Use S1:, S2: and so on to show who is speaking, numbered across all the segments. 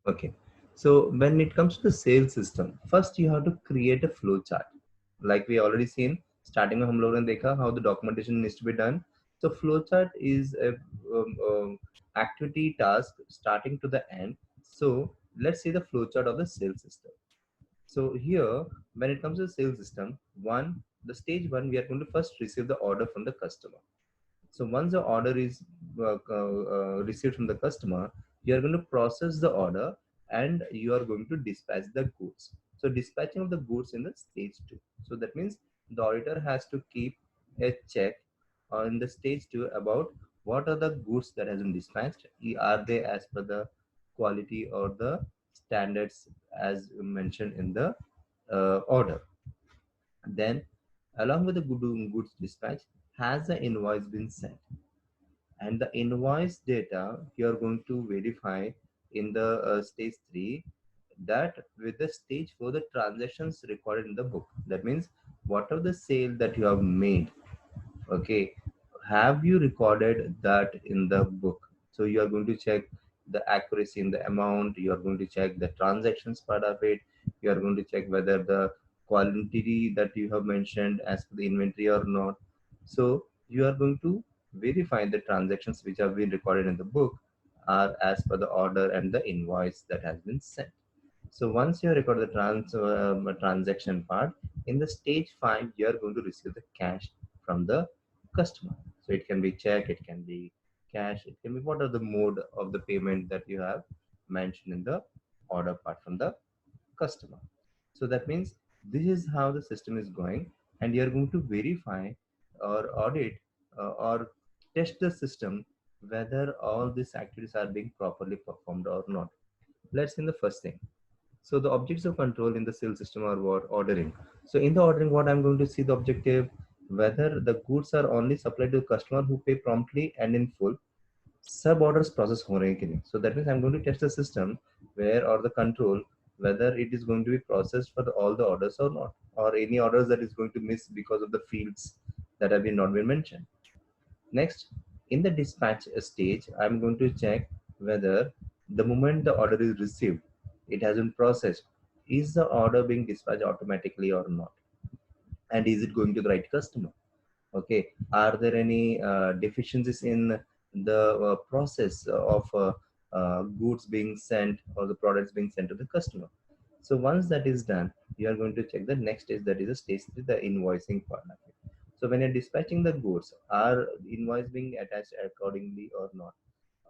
S1: Okay. So when it comes to the sales system, first you have to create a flow chart. Like we already seen, starting में हम लोगों ने देखा how the documentation needs to be done. So flow chart is a activity task starting to the end. So let's see the flow chart of the sales system. So here, when it comes to the sales system, the stage one, we are going to first receive the order from the customer. So once the order is received from the customer, you are going to process the order and you are going to dispatch the goods. So dispatching of the goods in the stage two. So that means the auditor has to keep a check on the stage two about what are the goods that has been dispatched. Are they as per the quality or the standards as mentioned in the order? Then, along with the goods dispatch, has the invoice been sent? And the invoice data you are going to verify in the stage 3, that with the stage 4 the transactions recorded in the book. That means what of the sale that you have made, okay, have you recorded that in the book? So you are going to check the accuracy in the amount, you are going to check the transactions part of it, you are going to check whether the quantity that you have mentioned as per the inventory or not. So you are going to verify the transactions which have been recorded in the book are as per the order and the invoice that has been sent. So once you record the transaction part, in the stage 5, you are going to receive the cash from the customer. So it can be check, it can be cash, it can be what are the mode of the payment that you have mentioned in the order part from the customer. So that means this is how the system is going, and you are going to verify or audit or test the system whether all these activities are being properly performed or not. Let's see the first thing. So the objects of control in the sales system are what? Ordering. So in the ordering, what I'm going to see the objective, whether the goods are only supplied to the customer who pay promptly and in full, sub orders process हो रहे हैं कि नहीं. So that means I'm going to test the system where or the control whether it is going to be processed for all the orders or not, or any orders that is going to miss because of the fields that have been not been mentioned. Next, in the dispatch stage, I'm going to check whether the moment the order is received, it has been processed. Is the order being dispatched automatically or not? And is it going to the right customer? Okay. Are there any deficiencies in the process of goods being sent or the products being sent to the customer? So once that is done, you are going to check the next stage, that is the stage 3, the invoicing part of it. So when you're dispatching the goods, are invoice being attached accordingly or not?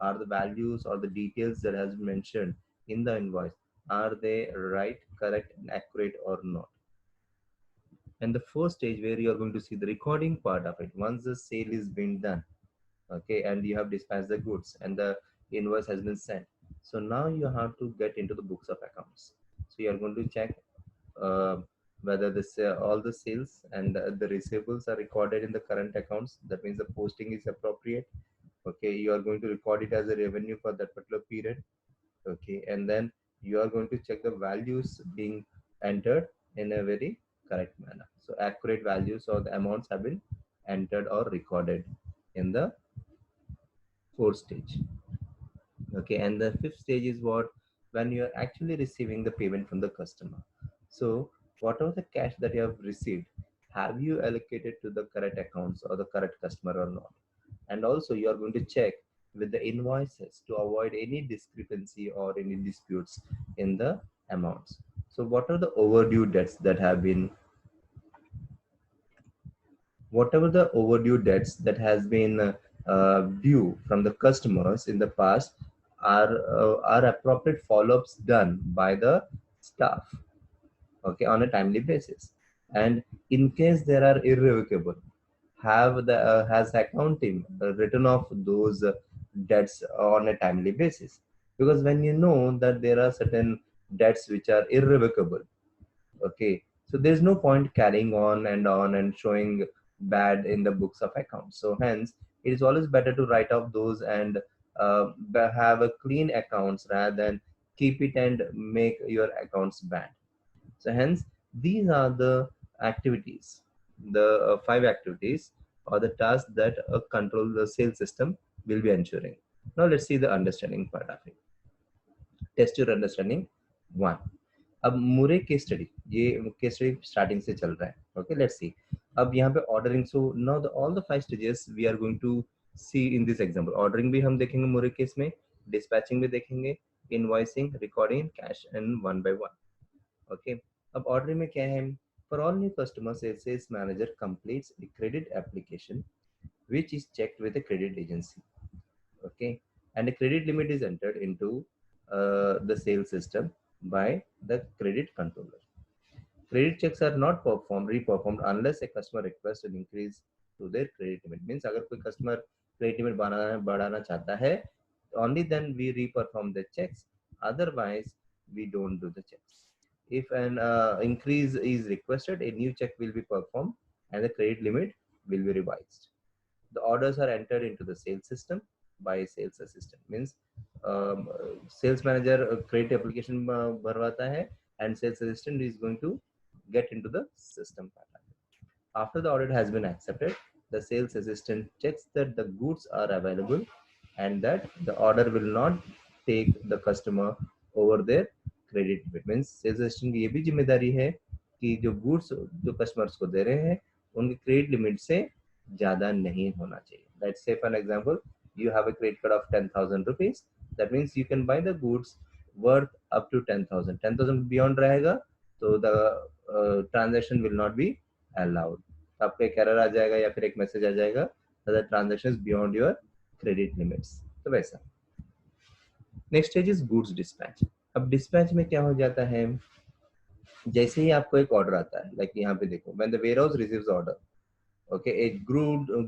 S1: Are the values or the details that has been mentioned in the invoice, are they right, correct, and accurate or not? And the first stage where you are going to see the recording part of it, once the sale is being done, okay, and you have dispatched the goods and the invoice has been sent. So now you have to get into the books of accounts. So you are going to check uh, whether this all the sales and the receivables are recorded in the current accounts. That means the posting is appropriate. Okay, you are going to record it as a revenue for that particular period. Okay, and then you are going to check the values being entered in a very correct manner. So accurate values or the amounts have been entered or recorded in the fourth stage. Okay, and the fifth stage is what? When you are actually receiving the payment from the customer. So whatever the cash that you have received, have you allocated to the correct accounts or the correct customer or not? And also you are going to check with the invoices to avoid any discrepancy or any disputes in the amounts. So what are the overdue debts that have been, whatever the overdue debts that has been due from the customers in the past, are appropriate follow-ups done by the staff, okay, on a timely basis. And in case there are irrevocable, have the has the account team written off those debts on a timely basis, because when you know that there are certain debts which are irrevocable, okay, so there's no point carrying on and showing bad in the books of accounts. So hence it is always better to write off those and have a clean accounts rather than keep it and make your accounts bad. So hence these are the activities, the 5 activities or the tasks that control the sales system will be ensuring. Now let's see the understanding part of it. Test your understanding 1. अब Murray case study, ये case study starting से चल रहा है. Okay, let's see. अब यहाँ पे ordering, so now the all the 5 stages we are going to see in this example. Ordering भी हम देखेंगे मुरे केस में, डिस्पैचिंग भी देखेंगे, invoicing, recording, cash and one by one. Okay, अब ऑर्डरिंग में क्या है? For all new customers, sales manager completes a credit application which is checked with a credit agency. Okay, and a credit limit is entered into the sales system by the credit controller. Credit checks are not reperformed unless a customer requests an increase to their credit limit. Means अगर कोई customer credit limit बढ़ाना चाहता है, only then we reperform the checks. Otherwise, we don't do the checks. If an increase is requested, a new check will be performed and the credit limit will be revised. The orders are entered into the sales system by a sales assistant. Means sales manager credit application भरवाता है and sales assistant is going to get into the system. After the order has been accepted, the sales assistant checks that the goods are available and that the order will not take the customer over their credit limit. Means sales assistant की ये भी जिम्मेदारी है कि जो goods जो customers को दे रहे हैं उनके credit limit से ज़्यादा नहीं होना चाहिए. Let's say for an example, you have a credit card of 10,000 rupees. That means you can buy the goods worth up to 10,000. 10,000 beyond रहेगा तो the transaction will not be allowed. आपको एक error आ जाएगा या फिर एक मैसेज आ जाएगा that transaction is beyond your credit limits. तो वैसा. Next stage is goods dispatch. अब डिस्पैच में क्या हो जाता है? जैसे ही आपको एक ऑर्डर आता है, लाइक यहाँ पे देखो, when the warehouse receives order, okay, a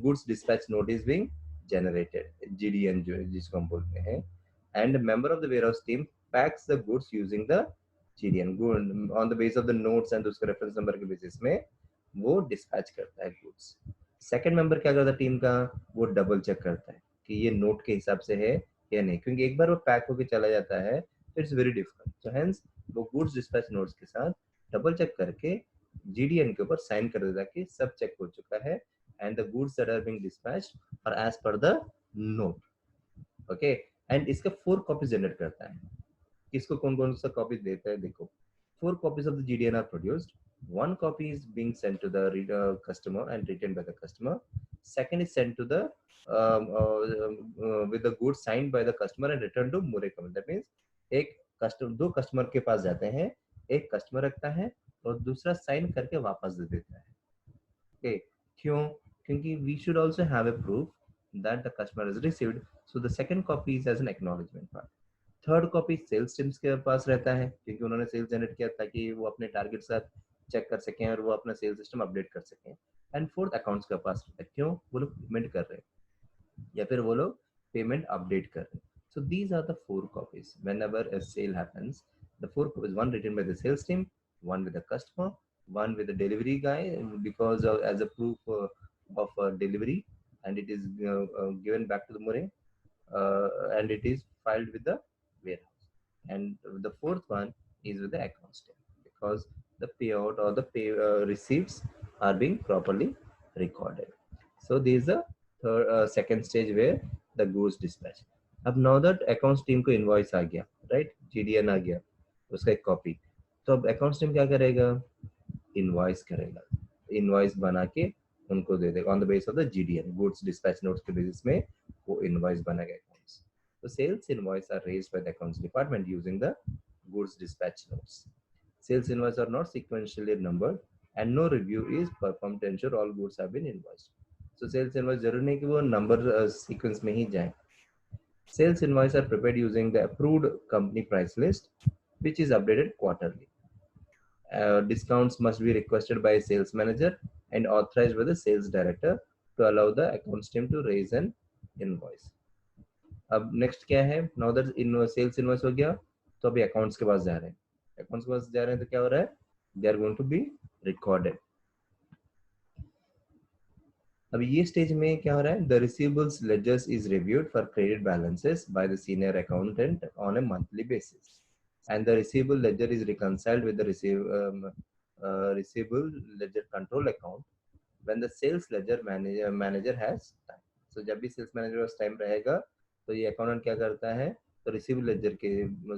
S1: goods dispatch note is being generated, GDN जो जिसको हम बोलते हैं, and member of the warehouse team packs the goods using the GDN on the basis of the notes and उसके reference number के basis में वो dispatch करता है गुड्स. सेकंड मेंबर क्या करता है टीम का? वो डबल चेक करता है कि ये नोट के हिसाब से है या नहीं, क्योंकि एक बार वो पैक होके चला जाता है तो it's very difficult. So hence वो गुड्स डिस्पैच नोट्स के साथ डबल चेक करके जीडीएन के ऊपर साइन कर देता है कि सब चेक हो चुका है and the goods that are being dispatched are as per the note. Okay, and इसका 4 कॉपीज जनरेट करता है. किसको कौन कौन सा कॉपी देता है? देखो, 4 copies of the GDN are produced. 1 copy is being sent to the customer and returned by the customer. Second is sent to the with the goods signed by the customer and returned to Murray company. That means एक customer, 2 customer के पास जाते हैं, एक customer रखता है और दूसरा sign करके वापस दे देता है. ओके, क्यों? क्योंकि we should also have a proof that the customer has received. So the second copy is as an acknowledgement part. Third copy sales teams के पास रहता है क्योंकि उन्होंने सेल्स जनरेट किया ताकि वो अपने टारगेट साथ चेक कर सकें और वो अपना सेल्स सिस्टम अपडेट कर सकें. एंड फोर्थ अकाउंट्स के पास रहता है. क्यों? वो लोग पेमेंट कर रहे हैं या फिर वो लोग पेमेंट अपडेट कर रहे हैं. So these are the 4 copies whenever a sale happens. The 4 copies, one written by the sales team, one with the customer, one with the delivery guy because as a proof of delivery, and it is given back to the Murray, and it is filed with the warehouse. And the fourth one is with the accounts team because the payout or the receipts are being properly recorded. So this is the second stage where the goods dispatch. अब now that accounts team को invoice आ गया, right, GDN आ गया, उसका एक copy, तो अब accounts team क्या करेगा? इनवॉइस करेगा. इनवॉइस बना के उनको दे देगा on the base of the GDN, goods dispatch notes के बेसिस में वो इनवॉइस बनेगा अकाउंट्स. तो sales invoice are raised by the accounts department using the goods dispatch notes. Sales invoice are not sequentially numbered and no review is performed to ensure all goods have been invoiced. So sales invoice जरूरी नहीं कि वो number sequence में ही जाए. Sales invoice are prepared using the approved company price list, which is updated quarterly. Discounts must be requested by a sales manager and authorized by the sales director to allow the accounts team to raise an invoice. अब next क्या है? Now that sales invoice हो गया तो अभी accounts के पास जा रहे हैं. Accounts के पास जा रहे हैं तो क्या हो रहा है? They are going to be recorded. अब ये स्टेज में क्या हो रहा है? The receivables ledgers is reviewed for credit balances by the senior accountant on a monthly basis, and the receivable ledger is reconciled with the receivable ledger control account when the sales ledger manager has time. So जब भी sales manager पास time रहेगा तो ये accountant क्या करता है? Receive laser के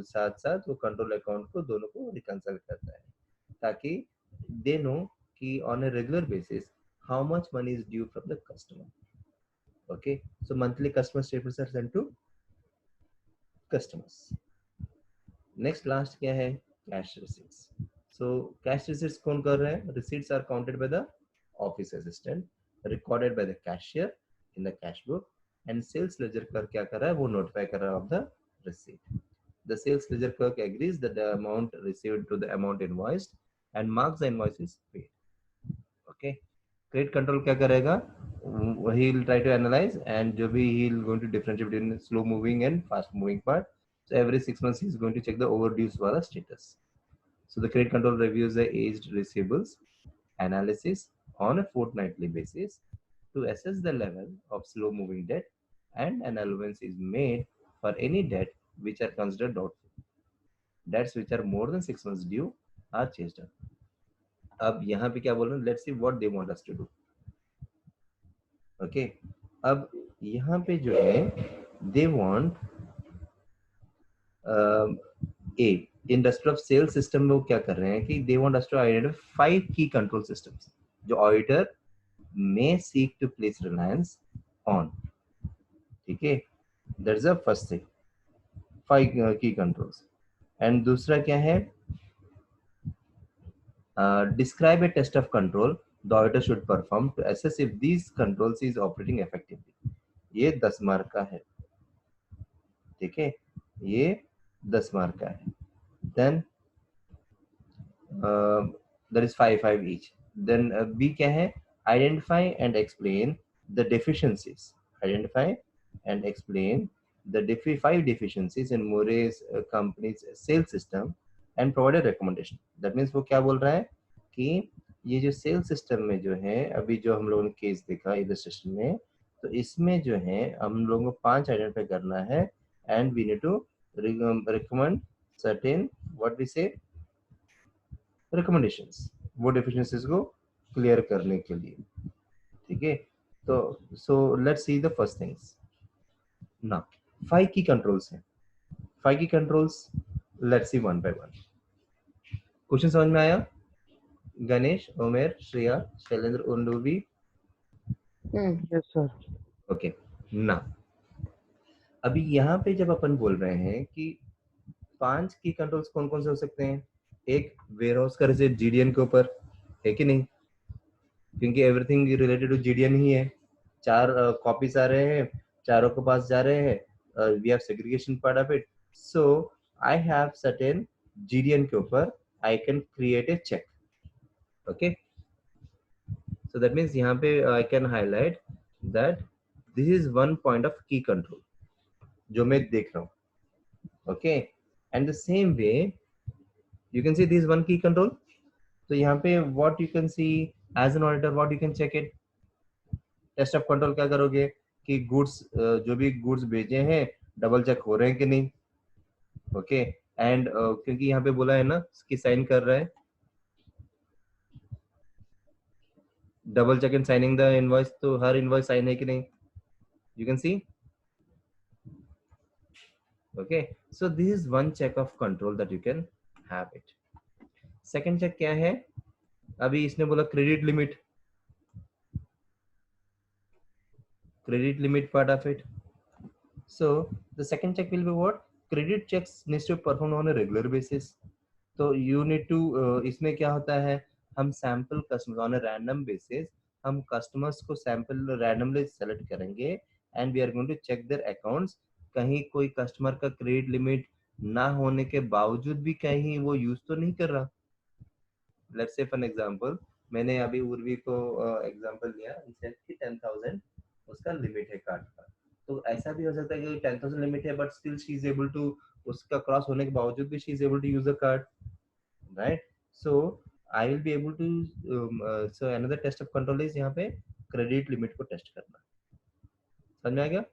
S1: साथ साथ वो कंट्रोल अकाउंट को दोनों को रिकंसाइल करता है, ताकि दे नो कि on a regular basis how much money is due from the customer. Okay, so monthly customer statements are sent to customers. Next last क्या है? Cash receipts. So cash receipts कौन कर रहा है? Receipts are counted by the office assistant, recorded by the cashier in the cash book, and sales ledger clerk क्या कर रहा है? वो notify कर रहा है of the receipt. The sales ledger clerk agrees that the amount received to the amount invoiced and marks the invoice is paid. Okay. Credit control क्या करेगा? he will try to analyze, and जो भी he will going to differentiate between slow moving and fast moving part. So every 6 months he is going to check the overdues वाला status. So the credit control reviews the aged receivables analysis on a fortnightly basis to assess the level of slow moving debt, and an allowance is made for any debt which are considered doubtful. Debts which are more than 6 months due are chased up. अब यहाँ पे क्या बोल रहे हैं? Let's see what they want us to do. Okay, अब यहाँ पे जो है they want a in respect of sales system में वो क्या कर रहे हैं कि they want us to identify 5 key control systems जो auditor may seek to place reliance on. ठीक है, that is the first thing, 5 की कंट्रोल्स. एंड दूसरा क्या है? Describe a test of control the auditor should perform to assess if these controls is operating effectively. ये 10 mark का है. ठीक है, ये 10 मार्क का है. Then that is 5 each. Then B क्या है? Identify and explain the deficiencies. Identify and explain the 5 deficiencies in Moore's company's sales system and provide a recommendation. That means वो क्या बोल रहा है कि ये जो सेल सिस्टम में जो है, अभी जो हम लोगों ने केस देखा इलस्ट्रेशन में, तो इसमें जो है हम लोगों को 5 आइडेंटिफाई करना है, and we need to recommend certain what we say recommendations वो deficiencies को क्लियर करने के लिए. ठीक है, तो so let's see the first things. now 5 की कंट्रोल्स हैं. 5 की controls let's see one by one. Question समझ में आया? Ganesh, Umer, Shreya, Shailendra, Urvi?
S2: Yes sir.
S1: Okay, ना अभी यहाँ पे जब अपन बोल रहे हैं कि 5 की कंट्रोल्स कौन कौन से हो सकते हैं? एक वेयर हाउस का रिसीट जीडीएन के ऊपर है कि नहीं, क्योंकि एवरीथिंग रिलेटेड टू जीडीएन ही है. 4 कॉपीज आ रहे हैं, चारों के पास जा रहे हैं, we have segregation part of it. So I have certain GDN के ऊपर I can create a check. Okay, so that means यहाँ पे I can highlight that this is one point of key control जो मैं देख रहा हूँ. Okay, and the same way you can see this one key control. तो यहाँ पे what you can see as an auditor, what you can check it. Test of control क्या करोगे कि गुड्स जो भी गुड्स भेजे हैं डबल चेक हो रहे हैं कि नहीं. ओके, एंड क्योंकि यहाँ पे बोला है ना कि साइन कर रहा है, double check in signing the invoice, तो हर इनवॉइस साइन है कि नहीं, you can see. Okay, so this is one check of control that you can have it. Second check क्या है? अभी इसने बोला credit limit, credit limit part of it. So the second check will be what? Credit checks needs to perform on a regular basis. So you need to इसमें क्या होता है, हम sample customer on a random basis हम customers को sample randomly select करेंगे, and we are going to check their accounts. कहीं कोई कस्टमर का क्रेडिट लिमिट ना होने के बावजूद भी कहीं वो यूज तो नहीं कर रहा. लेट्स से फॉर एग्जांपल मैंने अभी उर्वी को एग्जांपल लिया, इसे कि 10,000 उसका लिमिट है कार्ड का. तो ऐसा भी हो सकता है कि 10,000 लिमिट है but still she is able to, उसका क्रॉस होने के बावजूद भी she is able to use the card, right. So I will be able to, so another test of control is यहाँ पे क्रेडिट लिमिट को टेस्ट करना. समझ में आ गया?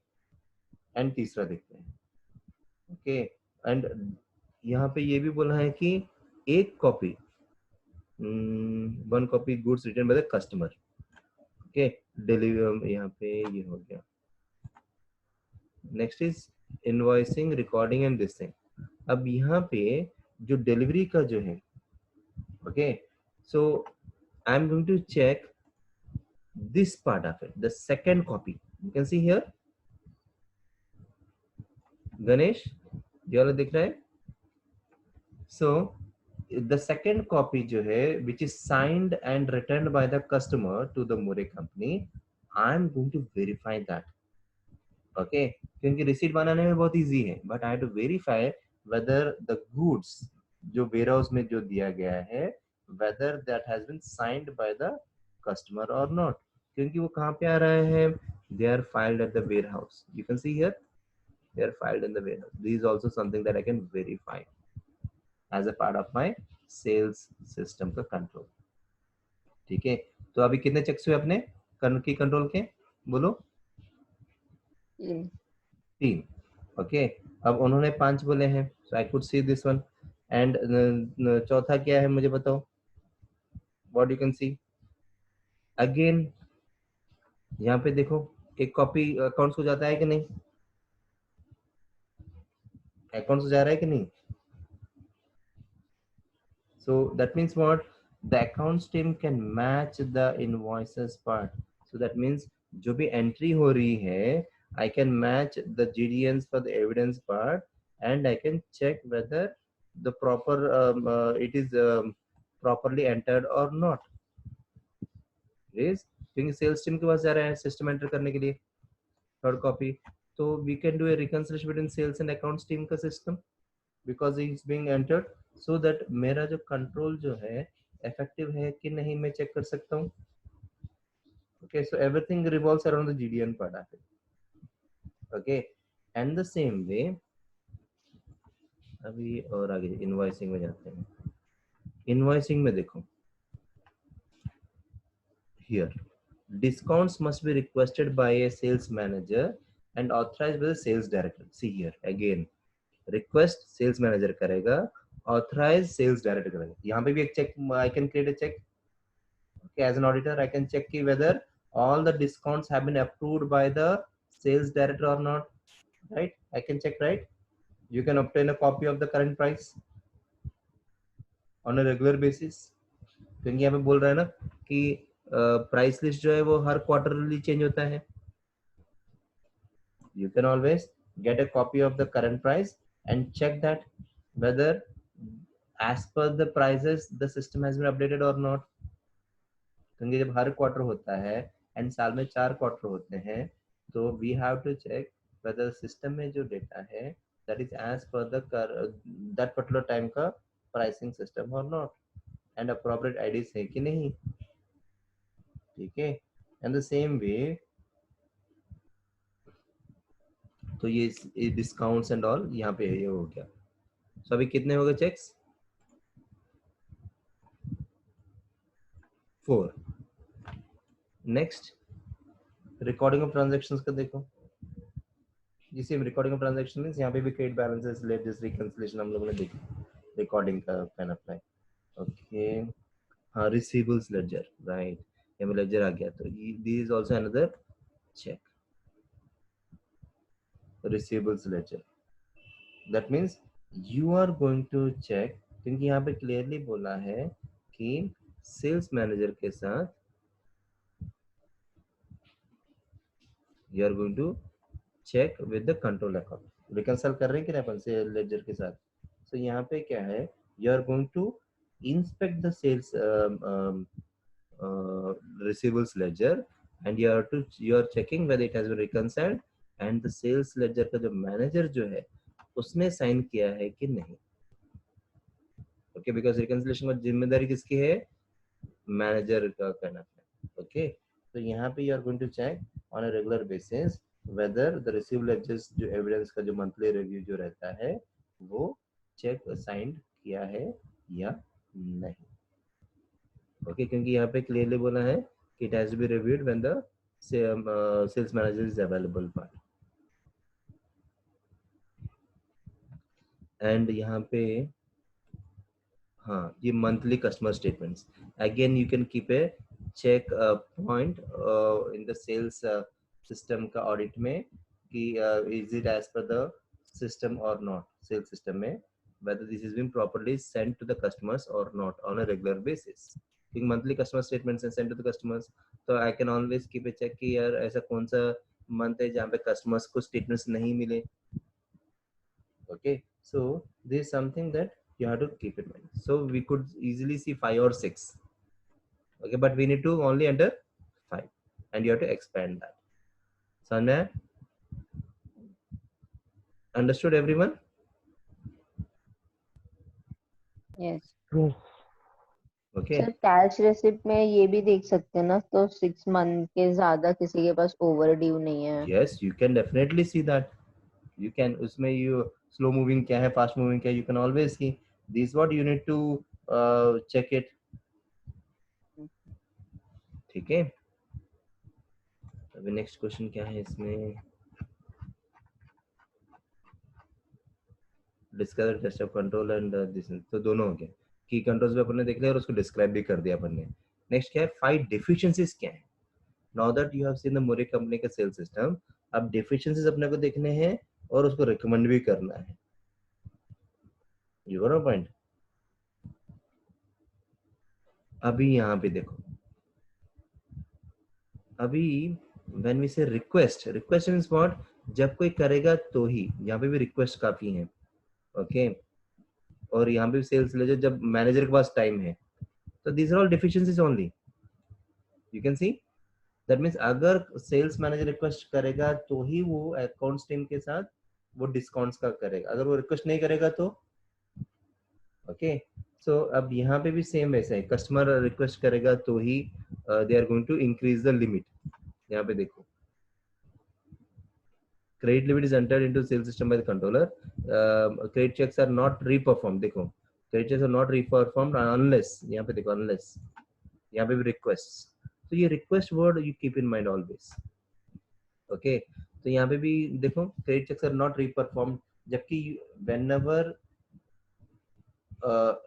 S1: एंड तीसरा देखते हैं. ओके, एंड यहाँ पे ये भी बोला है कि एक copy, one copy goods return by the customer. Okay, deliver यहाँ पे ये हो गया. Next is invoicing, recording and this thing. अब यहाँ पे जो डिलीवरी का जो है, okay, so I am going to check this part of it, the second copy. You can see here, Ganesh, ये वाला दिख रहा है? So the second copy जो है, which is signed and returned by the customer to the More company, I am going to verify that. Okay, क्योंकि receipt बनाने में बहुत इजी है, but I have to verify whether the goods जो warehouse में जो दिया गया है, whether that has been signed by the customer or not. क्योंकि वो कहाँ पे आ रहा है? They are filed at the warehouse. You can see here, they are filed in the warehouse. This is also something that I can verify as a part of my sales system का control. ठीक है, तो अभी कितने checks हुए अपने की control के? बोलो। 3। ओके, अब उन्होंने 5 बोले हैं, so I could see this one. And चौथा क्या है मुझे बताओ, what you can see again. यहाँ पे देखो, एक कॉपी अकाउंट्स को जाता है कि नहीं? अकाउंट्स को जा रहा है कि नहीं? So that means what? The accounts team can match the invoices part. So that means जो भी entry हो रही है, I can match the GDNs for the evidence part, and I can check whether the proper it is properly entered or not. Yes, क्योंकि sales team के पास जा रहा है system enter करने के लिए third copy, तो we can do a reconciliation between sales and accounts team का system, because it is being entered, so that मेरा जो कंट्रोल जो है effective है कि नहीं मैं चेक कर सकता हूँ। Okay, so everything revolves around the GDN part of it. Okay, and the same way, अभी और आगे इनवॉइसिंग में जाते हैं। इनवॉइसिंग में देखो, here discounts must be requested by a sales manager and authorized by the sales director. See here again, request sales manager करेगा, authorize sales director करेगा। यहाँ पे भी एक check, I can create a check. Okay, as an auditor I can check whether all the discounts have been approved by the sales director or not, right? I can check, right? You can obtain a copy of the current price on a regular basis, क्योंकि यहाँ पे बोल रहा है ना कि price list जो है वो हर क्वार्टरली चेंज होता है। You can always get a copy of the current price and check that whether as per the prices the system has been updated or not. क्योंकि जब हर क्वार्टर होता है एंड साल में 4 क्वार्टर होते हैं, तो we have to check whether system में जो डेटा है that is as per that particular time का प्राइसिंग सिस्टम और नॉट, एंड अप्रोप्रिएट आईडीज है कि नहीं। ठीक है, एंड द सेम वे, तो ये डिस्काउंट्स एंड ऑल यहाँ पे ये हो गया। सो अभी कितने हो गए checks? 4। Next recording of transactions का देखो, जिसे रिकॉर्डिंग ऑफ ट्रांजैक्शन मींस यहाँ पे भी क्रेडिट बैलेंसेस, लेजेस, रिकंसिलिएशन हम लोगों ने देखी, रिकॉर्डिंग का कैन अप्लाई। ओके, हाँ, रिसीवेबल्स लेजर, राइट, ये लेजर आ गया, तो this is also another check, receivables ledger. That means you are going to check, क्योंकि यहाँ पे क्लियरली बोला है कि सेल्स मैनेजर के साथ you are going to check with the control account, reconcile कर रहे हैं कि नहीं अपन से लेजर के साथ। सो यहाँ पे क्या है, you are going to inspect the sales receivables ledger, and you are checking whether it has been reconciled, and the sales ledger का जो मैनेजर जो है उसने साइन किया है कि नहीं। ओके, बिकॉज रिकंसिलिएशन की जिम्मेदारी किसकी है? मैनेजर का करना है। ओके, तो यहाँ पे you are going to check on a regular basis whether the receive ledgers जो एविडेंस का जो मंथली रिव्यू जो रहता है वो चेक साइन किया है या नहीं। ओके, क्योंकि यहाँ पे क्लियरली बोला है कि it has to be reviewed when the sales manager is available part. And यहाँ पे हाँ, ये monthly customer statements, again you can keep a check point in the sales system का ऑडिट में कि is it as per the system or not, sales system में, whether this has been properly sent to the customers or not on a regular basis. क्योंकि monthly customer statements are sent to the customers, तो I can always keep a check कि यार ऐसा कौन सा month है जहाँ पे customers को statements नहीं मिले. Okay, so this is something that you have to keep in mind. So we could easily see 5 or 6. Okay, but we need to only enter 5 and you have to expand that. Sanya, understood everyone?
S3: Yes
S2: Yes.
S1: Okay.
S3: Sir cash receipt में ये भी देख सकते हैं ना, तो 6 month के ज्यादा किसी के पास ओवर ड्यू नहीं है.
S1: Yes, you can definitely see that. You can, उसमें you slow moving क्या है, fast moving क्या है, you can always see. This is what you need to check it. ठीक है. अभी नेक्स्ट क्वेश्चन क्या है इसमें? Discover test of control and this, तो दोनों हो गए. की कंट्रोल्स भी अपन ने देख लिया और उसको डिस्क्राइब भी कर दिया अपन ने. नेक्स्ट क्या है? 5 डेफिशिएंसीज क्या है? Now that you have seen the more company का सेल सिस्टम, अब डेफिशिएंसीज अपने को देखने हैं और उसको रिकमेंड भी करना है. You got a point? अभी यहाँ पे देखो, अभी व्हेन वी से रिक्वेस्ट, रिक्वेस्ट मींस व्हाट, जब कोई करेगा तो ही, यहाँ पे भी रिक्वेस्ट काफी है. ओके, और यहाँ पे सेल्स ले जाओ जब मैनेजर के पास टाइम है, तो these are all deficiencies only. You can see that means अगर सेल्स मैनेजर रिक्वेस्ट करेगा तो ही वो अकाउंट्स टीम के साथ वो डिस्काउंट्स का करेगा, अगर वो रिक्वेस्ट नहीं करेगा तो. ओके, सो अब यहाँ पे भी सेम वैसा है, कस्टमर रिक्वेस्ट करेगा तो ही they are going to increase the limit. यहाँ पे देखो, credit limit is entered into sales system by the controller. Credit checks are not reperformed. देखो, credit checks are not reperformed unless, यहाँ पे देखो unless, यहाँ पे भी requests. तो ये request word you keep in mind always. Okay, तो यहाँ पे भी देखो credit checks are not reperformed, जबकि whenever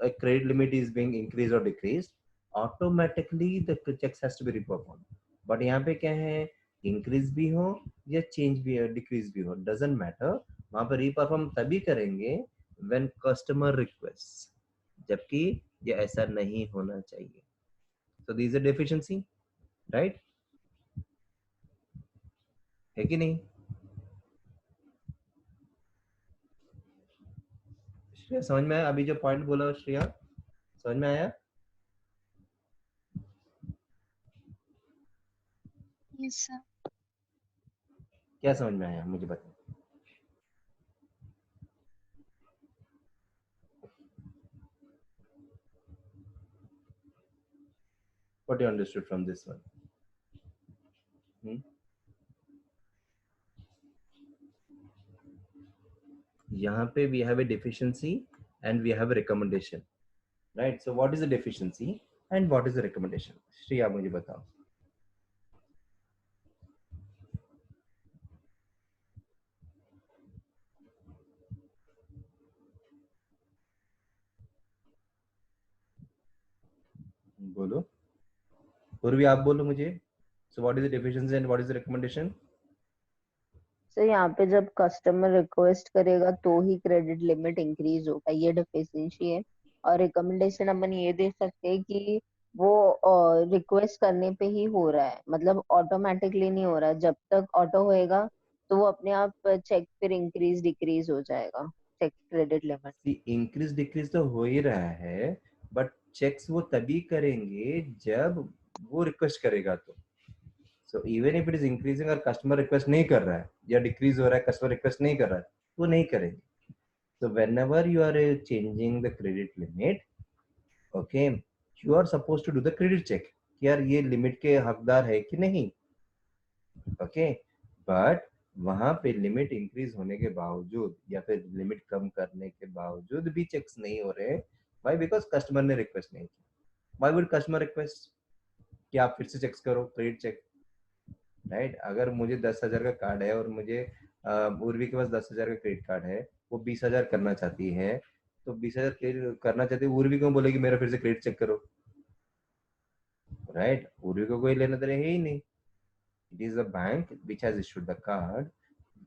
S1: a credit limit is being increased or decreased, automatically the checks has to be reperformed. But यहाँ पे क्या है, इंक्रीज भी हो या चेंज भी हो, डिक्रीज भी हो, डजंट मैटर, वहां पर रीपरफॉर्म तभी करेंगे व्हेन कस्टमर रिक्वेस्ट, जबकि ये ऐसा नहीं होना चाहिए. सो this is a deficiency, right? है कि नहीं? श्रेया समझ में आया अभी जो पॉइंट बोला? श्रेया समझ में आया?
S4: Yes sir.
S1: क्या समझ में आया मुझे बताओ. What you understood from this one? यहाँ पे we have a deficiency and we have a recommendation, right? So what is the deficiency and what is the recommendation? Shri आप मुझे बताओ. बोलो, पूर्वी आप बोलो मुझे. So what is the deficiency and what is the recommendation?
S3: Sir यहाँ पे जब कस्टमर रिक्वेस्ट करेगा तो ही क्रेडिट लिमिट इंक्रीज होगा, ये डेफिशिएंसी है. और रिकमेंडेशन अपन ये दे सकते हैं कि वो रिक्वेस्ट करने पे ही हो रहा है, मतलब ऑटोमेटिकली नहीं हो रहा. जब तक ऑटो होएगा तो वो अपने आप चेक फिर इंक्रीज डिक्रीज हो जाएगा, check credit limit.
S1: Increase decrease तो हो ही रहा है, बट चेक्स वो तभी करेंगे जब वो रिक्वेस्ट करेगा तो. So even if it is increasing और कस्टमर रिक्वेस्ट नहीं कर रहा है या डिक्रीज हो रहा है, कस्टमर रिक्वेस्ट नहीं कर रहा है, वो नहीं करेंगे. So whenever you are changing the credit limit, okay, you are supposed to do the credit check कि यार ये लिमिट के हकदार है कि नहीं. okay, but वहां पे लिमिट इंक्रीज होने के बावजूद या फिर लिमिट कम करने के बावजूद भी चेक्स नहीं हो रहे. Why? Because कस्टमर ने रिक्वेस्ट नहीं की. Why would customer request कि आप फिर से चेक्स करो, क्रेडिट चेक, राइट? अगर मुझे 10,000 का कार्ड है और मुझे उर्वी के पास 10,000 का क्रेडिट कार्ड है, वो 20,000 करना चाहती है, तो 20,000 क्रेडिट करना चाहती है, उर्वी क्यों बोलेगी मेरा फिर से क्रेडिट चेक करो, राइट? उर्वी को कोई लेना देना है ही नहीं. It is a bank which has issued the card.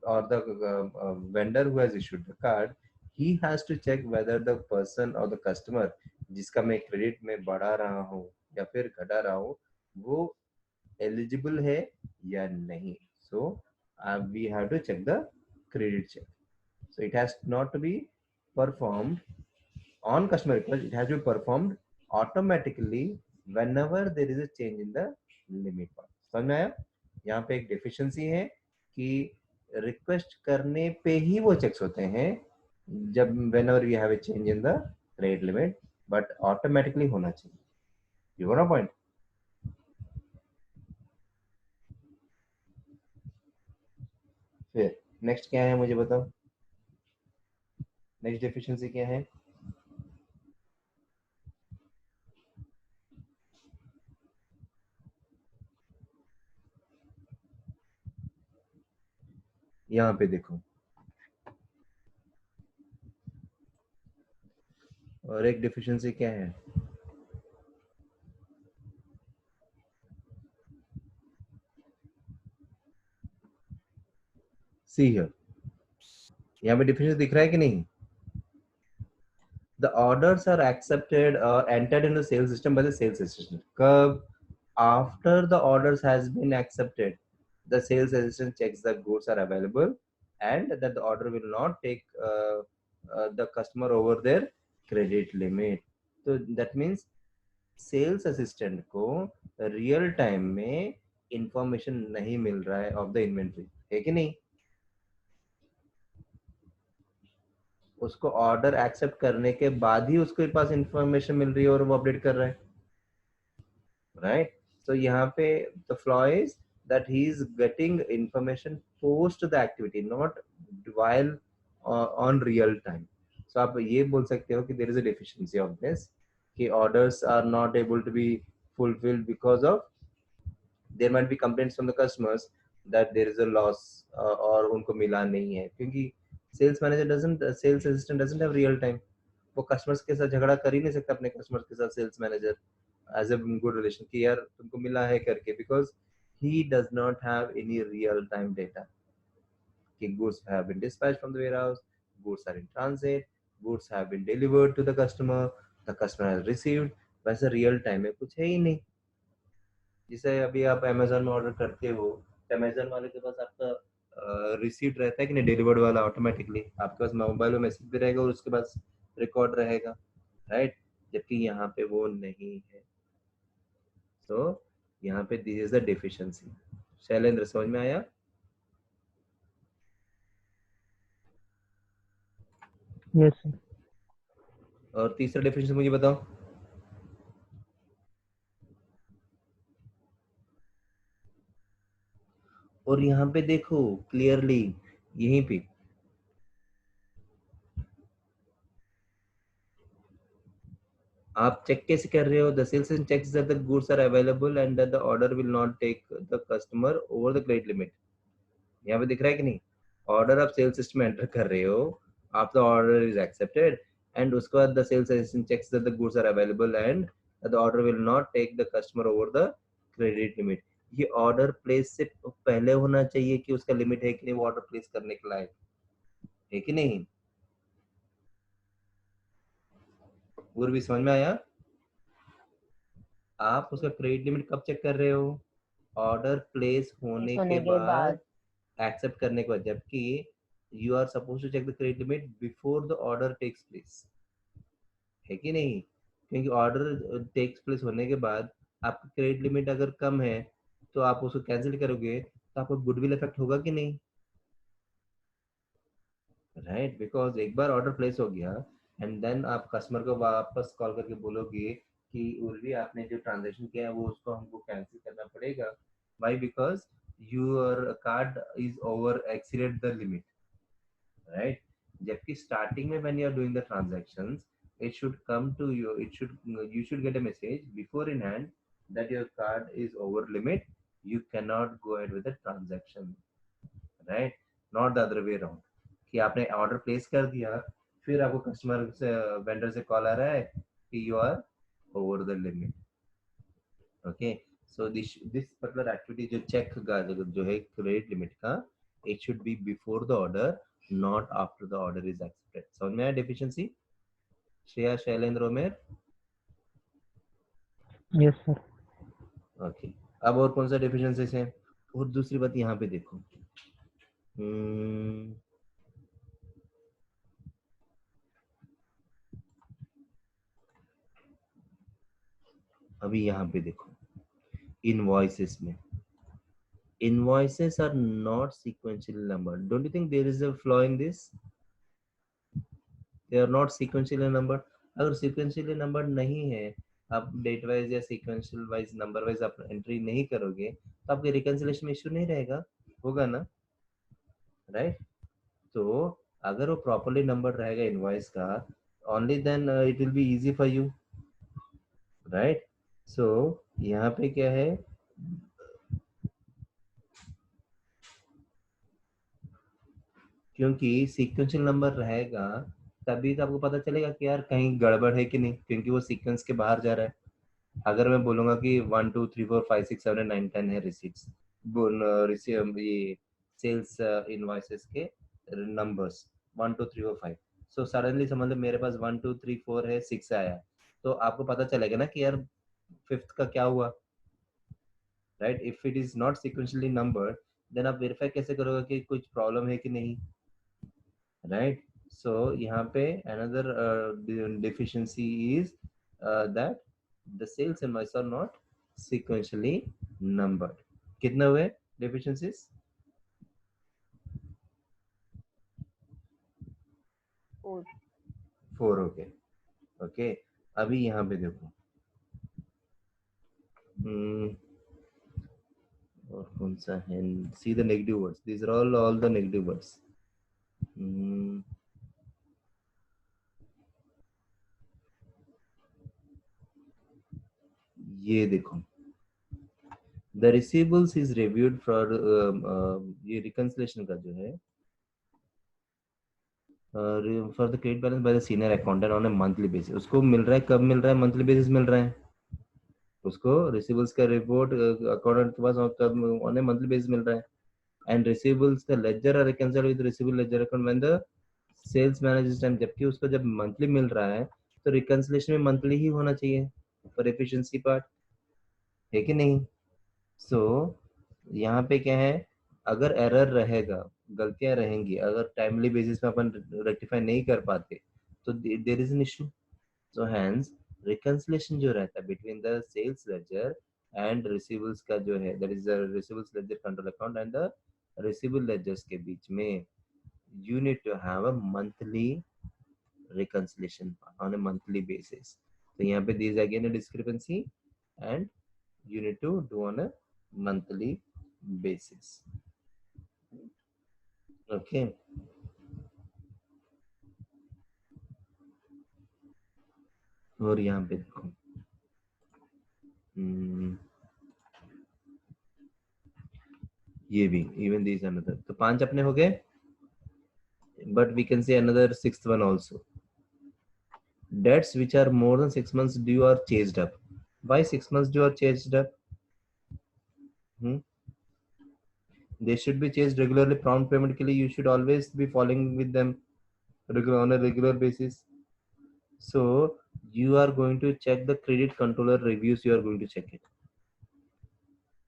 S1: or the vendor who has issued the card, he has to check whether the person or the customer जिसका मैं क्रेडिट में बढ़ा रहा हूँ या फिर घटा रहा हूँ वो एलिजिबल है या नहीं. So we have to check the credit check. So it has not to be performed on customer request. It has to be performed automatically whenever there is a change in the limit part. समझ में आया? यहाँ पे एक deficiency है कि request करने पे ही वो checks होते हैं जब whenever we have a change in the credit limit, but automatically होना चाहिए. You got a point? फिर next क्या है मुझे बताओ. Next deficiency क्या है? यहाँ पे देखो. और एक deficiency क्या है? See here. यहाँ पे deficiency दिख रहा है कि नहीं? The orders are accepted or entered into the sales system by the sales assistant. कब? After the orders has been accepted, the sales assistant checks that goods are available and that the order will not take the customer over their credit limit. So that means sales assistant को real time में information नहीं मिल रहा है of the inventory, है कि नहीं? उसको order accept करने के बाद ही उसके पास इंफॉर्मेशन मिल रही है और वो अपडेट कर रहा है, राइट? सो यहाँ पे the flaw is that he is getting information post the activity, not while on real time. So आप ये बोल सकते हो कि there is a deficiency of this, कि orders are not able to be fulfilled because of there might be complaints from the customers that there is a loss, और उनको मिला नहीं है क्योंकि sales manager doesn't, sales assistant doesn't have real time. वो customers के साथ झगड़ा कर ही नहीं सकता अपने कस्टमर्स के साथ sales manager as a good relation कि यार तुमको मिला है करके, because he does not have any real time data कि goods have been dispatched from the warehouse, goods are in transit, goods have been delivered to the customer has received. वैसे real time में कुछ है ही नहीं. जैसे अभी आप Amazon में ऑर्डर करते हो, अमेजोन वाले के पास आपका रिसीट रहता है कि नहीं, डिलीवर्ड वाला ऑटोमेटिकली आपके पास मोबाइल में मैसेज भी रहेगा और उसके पास रिकॉर्ड रहेगा, राइट? जबकि यहाँ पे वो नहीं है. तो यहाँ पे this is the deficiency. Shailendra समझ में आया?
S2: Yes sir.
S1: और तीसरा डेफिशिएंसी मुझे बताओ. और यहाँ पे देखो क्लियरली, यहीं पे आप चेक कैसे कर रहे हो? The sales checks that the goods are available and that the order will not take the customer over the credit limit. यहाँ पे दिख रहा है कि नहीं? ऑर्डर आप सेल्स सिस्टम में एंटर कर रहे हो, आप the order is accepted and उसके बाद the sales assistant checks that the goods are available and the order will not take the customer over the credit limit. ये ऑर्डर प्लेस से पहले होना चाहिए कि उसका लिमिट है कि नहीं वो ऑर्डर प्लेस करने के लायक है कि नहीं? और भी समझ में आया? आप उसका क्रेडिट लिमिट कब चेक कर रहे हो? ऑर्डर प्लेस होने के बाद, एक्सेप्ट करने के बाद. जबकि you are suppose to check the credit limit before the order takes place, है कि नहीं? क्योंकि ऑर्डर टेक्स प्लेस होने के बाद आपका क्रेडिट लिमिट अगर कम है तो आप उसको कैंसिल करोगे तो आपको गुडविल इफेक्ट होगा कि नहीं, राइट? बिकॉज एक बार ऑर्डर प्लेस हो गया एंड देन आप कस्टमर को वापस कॉल करके बोलोगे कि उर्वी आपने जो ट्रांजैक्शन किया है वो उसको हमको कैंसिल करना पड़ेगा. Why? Because your card is over exceeded the limit, right? जबकि स्टार्टिंग में when you are doing the transactions, it should come to you, you should get a message before in hand that your card is over limit, you cannot go ahead with the transaction, right? Not the other way around कि आपने order place कर दिया फिर आपको customer से, vendor से call आ रहा है कि you are over the limit. Okay, so this particular activity जो चेक का जो है क्रेडिट लिमिट का, It should be before the order, not after the order is accepted. समझ में आया deficiency? श्रेया, शैलेंद्र, उमेर?
S2: Yes, sir.
S1: ओके, अब और कौन सा deficiencies है? और दूसरी बात यहाँ पे देखो, अभी यहाँ पे देखो, invoices में invoices are not sequentially numbered. Don't you think there is a flaw in this? They are not sequentially numbered. अगर sequentially numbered नहीं है, आप डेट वाइज या sequential वाइज नंबर वाइज आप एंट्री नहीं करोगे तो आपके रिकंसिलिएशन में इश्यू नहीं रहेगा, होगा ना, राइट? तो अगर वो प्रॉपर्ली नंबर रहेगा इनवॉइस का, only then it will be easy for you, right? So यहाँ पे क्या है, क्योंकि सीक्वेंशियल नंबर रहेगा तभी तो आपको पता चलेगा कि यार कहीं गड़बड़ है कि नहीं, क्योंकि वो सीक्वेंस के बाहर जा रहा है। अगर मैं बोलूंगा कि 1 2 3 4 5 6 7 9 10 है रिसीट्स, ये सेल्स इनवॉइसेस के नंबर्स 1 2 3 4 5, सो सडनली समझ लो मेरे पास 1 2 3 4 है, 6 आया, तो आपको पता चलेगा ना कि यार फिफ्थ का क्या हुआ, right? If it is not sequentially numbered then आप वेरीफाई कैसे करोगे कि कुछ प्रॉब्लम है कि नहीं, राइट? So यहाँ पे another deficiency is that the sales invoice are not sequentially numbered. कितने हुए deficiencies? 4 हो गए। ओके, अभी यहाँ पे देखो, और कौन सा है, see the negative words, these are all the negative words. ये देखो, the receivables is reviewed for ये reconciliation का जो है for the credit balance by the senior accountant on a monthly basis, उसको मिल रहा है, कब मिल रहा है, मंथली बेसिस मिल रहा है उसको, रिसीवेबल्स का रिपोर्ट अकाउंटेंट के पास ऑन ए मंथली बेसिस मिल रहा है, एंड रिसीवेबल्स का ledger are reconciled with receivable ledger account when the sales managers time, जबकि उसको जब मंथली मिल रहा है तो रिकंसिलिएशन में मंथली ही होना चाहिए फॉर एफिशिएंसी पार्ट, है कि नहीं? सो यहाँ पे क्या है, अगर एरर रहेगा, गलतियां रहेंगी, अगर टाइमली बेसिस पे अपन रेक्टिफाई नहीं कर पाते तो there is an issue. So hence reconciliation जो रहता है between the sales ledger and receivables का जो है, that is the receivables ledger control account and the receivable ledgers के बीच में, you need to have a monthly reconciliation on a monthly basis. So यहाँ पे there is again a discrepancy and you need to do on a monthly basis. Okay. और यहाँ पे देखो, ये भी even these another, तो 5 अपने हो गए, but we can say another 6th one also. Debts which are more than 6 months due are chased up. Why 6 months due are chased up? They should be chased regularly. Prompt payment के लिए you should always be following with them on a regular basis. So you are going to check the credit controller reviews, you are going to check it.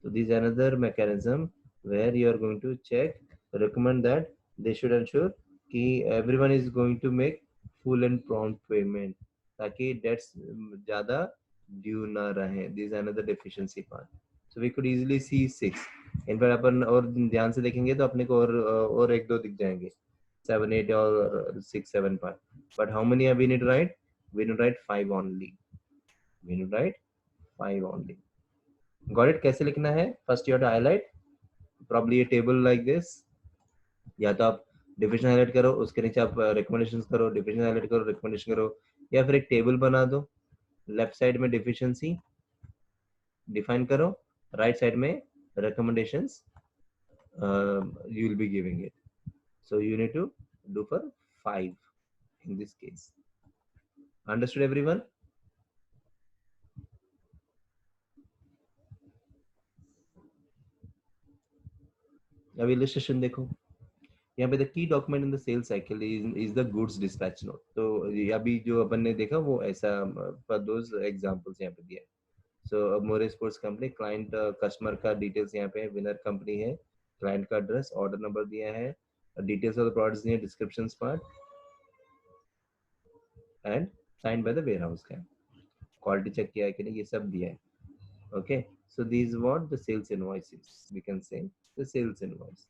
S1: So this is another mechanism where you are going to check, recommend that they should ensure कि everyone is going to make full and prompt payment ताकि debts ज़्यादा due ना रहे. This is another deficiency part. So we could easily see 6. इन पर अपन और ध्यान से देखेंगे तो अपने को और एक दो दिख जाएंगे, 7 8 और 6 7 part. But how many we need to write? We need to write 5 only. We need to write 5 only. Got it? कैसे लिखना है? First you have to highlight probably a table like this. या तो आप डिफिनेशन हाईलाइट करो, उसके नीचे आप रिकमेंडेशंस करो, डिफिनेशन हाईलाइट करो, रिकमेंडेशन करो, या फिर एक टेबल बना दो, लेफ्ट साइड में डिफिशिएंसी डिफाइन करो, राइट साइड में recommendations you will be giving it. So you need to do for 5 in this case. Understood everyone? अब illustration देखो, यहाँ पे the key document in the sale cycle is the goods dispatch note. तो ये अभी जो अपन ने देखा वो ऐसा पर दोज एग्जांपल्स यहाँ पे दिया है। So Moore sports company client customer का डिटेल्स यहाँ पे है, विनर कंपनी है, क्लाइंट का एड्रेस, ऑर्डर नंबर दिया है, डिटेल्स ऑफ द प्रोडक्ट्स दिए, description part and sign by the ware house, quality check किया है कि नहीं ये सब दिया है। Okay, so these what the sales invoices, we can say the sales invoice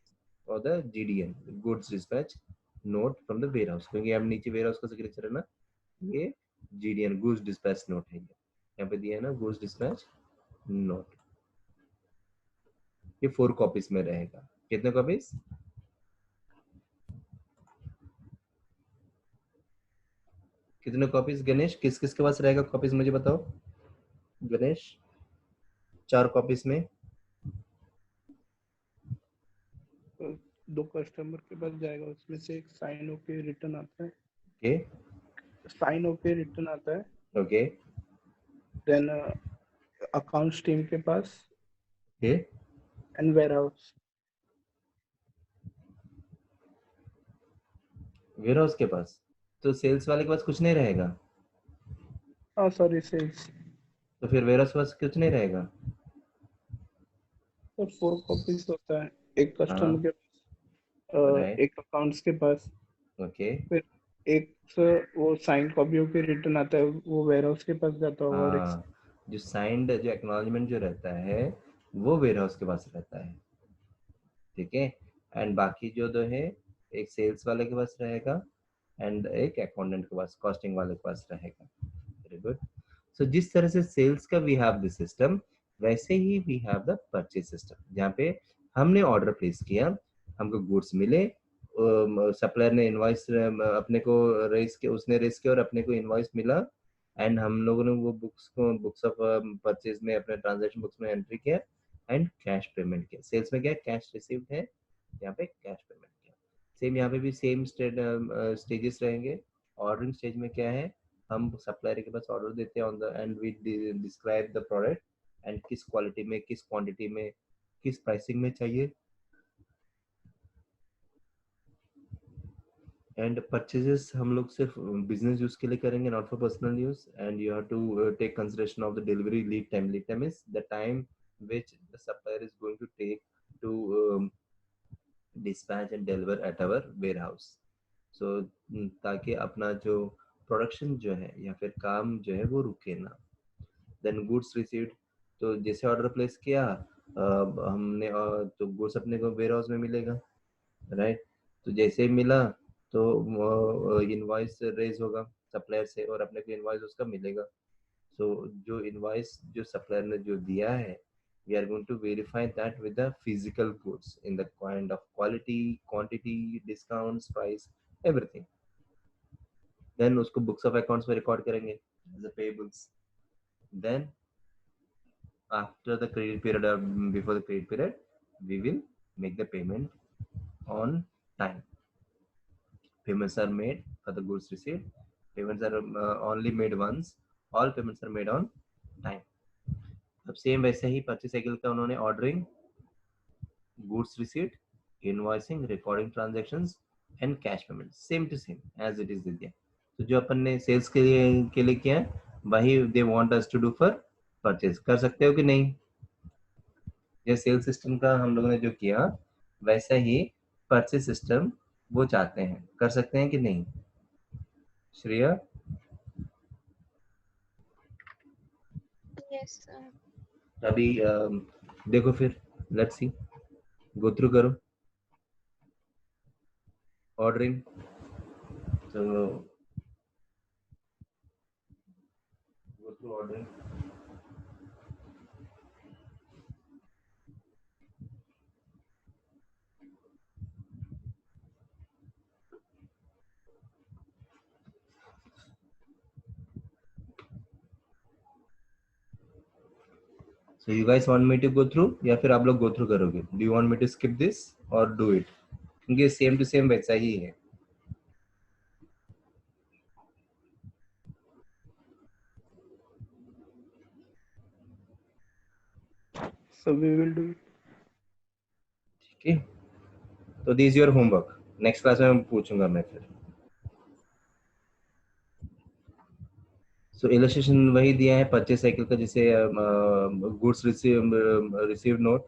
S1: or the GDN, goods dispatch note from the warehouse, क्योंकि हम नीचे warehouse का सिग्नेचर है ना, ये GDN goods dispatch note है, ये यहाँ पे दिया है ना goods dispatch note। ये 4 कॉपीज में रहेगा। कितने कॉपीज? कितने कॉपीज गणेश? किस किस के पास रहेगा कॉपीज मुझे बताओ गणेश। 4 कॉपीज में
S2: 2 कस्टमर के पास जाएगा, उसमें से एक साइन ओके रिटर्न आता है।
S1: ओके
S2: साइन ओके रिटर्न आता है।
S1: ओके
S2: देन अकाउंट्स टीम के पास
S1: ओके
S2: एंड वेयरहाउस।
S1: वेयरहाउस के पास, तो सेल्स वाले के पास कुछ नहीं रहेगा,
S2: हाँ सॉरी सेल्स।
S1: तो फिर वेयरहाउस के पास कुछ नहीं रहेगा।
S2: तो 4 कॉपीज होता है, एक कस्टमर के
S1: राइट
S2: एक अकाउंट्स के पास,
S1: ओके
S2: फिर एक वो साइन कॉपी होके रिटर्न आता है, वो वेयरहाउस के पास जाता होगा, और एक
S1: हाँ, जो साइंड जो एक्नॉलेजमेंट जो रहता है वो वेयरहाउस के पास रहता है, ठीक है। एंड बाकी जो दो है, एक सेल्स वाले के पास रहेगा एंड एक अकाउंटेंट के पास, कॉस्टिंग वाले के पास रहेगा। Very good. सो जिस तरह से सेल्स का वी हैव द सिस्टम, वैसे ही we have the purchase system, जहाँ पे हमने ऑर्डर प्लेस किया, हमको गुड्स मिले, सप्लायर ने इनवॉइस अपने को रेस किया, उसने रेस किया और अपने को इनवॉइस मिला, एंड हम लोगों ने वो बुक्स को बुक्स ऑफ परचेज में अपने ट्रांजैक्शन बुक्स में एंट्री किया एंड कैश पेमेंट किया। सेल्स में क्या है, कैश रिसीव्ड है, यहाँ पे कैश पेमेंट किया। सेम यहाँ पे भी सेम स्टेजेस रहेंगे। ऑर्डरिंग स्टेज में क्या है, हम सप्लायर के पास ऑर्डर देते हैं on the end we describe the product and किस क्वालिटी में, किस क्वांटिटी में, किस प्राइसिंग में चाहिए। एंड परचेजेस हम लोग सिर्फ बिजनेस यूज के लिए करेंगे, not for personal use. And you have to take consideration of the delivery lead time. Lead time is the time which the supplier is going to take to dispatch and deliver at our warehouse. So ताकि अपना जो production जो है या फिर काम जो है वो रुके ना। देन गुड्स रिसीव्ड, तो जैसे ऑर्डर प्लेस किया हमने तो गुड्स अपने को वेयर हाउस में मिलेगा, राइट। तो जैसे ही मिला तो इनवॉइस रेज होगा सप्लायर से और अपने को इनवॉइस उसका मिलेगा। सो जो इनवॉइस जो सप्लायर ने जो दिया है, we are going to verify that with the physical goods in the kind of quality, quantity, discounts, price, everything. Then उसको books of accounts में record करेंगे as a payables. Then after the credit period or before the credit period, we will make the payment on time. Payments are made for the goods received. Payments are only made once. All payments are made on time. अब same वैसे ही purchase cycle का उन्होंने ordering, goods receipt, invoicing, recording transactions and cash payment same to same as it is दे दिया। तो जो अपन ने सेल्स के लिए किया वही they want us to do for purchase. कर सकते हो कि नहीं? ये सेल्स सिस्टम का हम लोगों ने जो किया वैसा ही परचेज सिस्टम वो चाहते हैं, कर सकते हैं कि नहीं श्रेया?
S4: Yes sir.
S1: अभी देखो फिर लेट्स सी, गो थ्रू करो ऑर्डरिंग। तो go through ordering. So you guys want me to go through या फिर आप लोग go through करोगे? Do you want me to skip this or do it? क्योंकि सेम टू सेम वैसा ही है।
S2: So we will do it.
S1: ठीक है, तो this your homework. Next class में पूछूंगा मैं फिर। सो इलस्ट्रेशन वही दिया है परचेज साइकिल का, जिसे गुड्स रिसीव नोट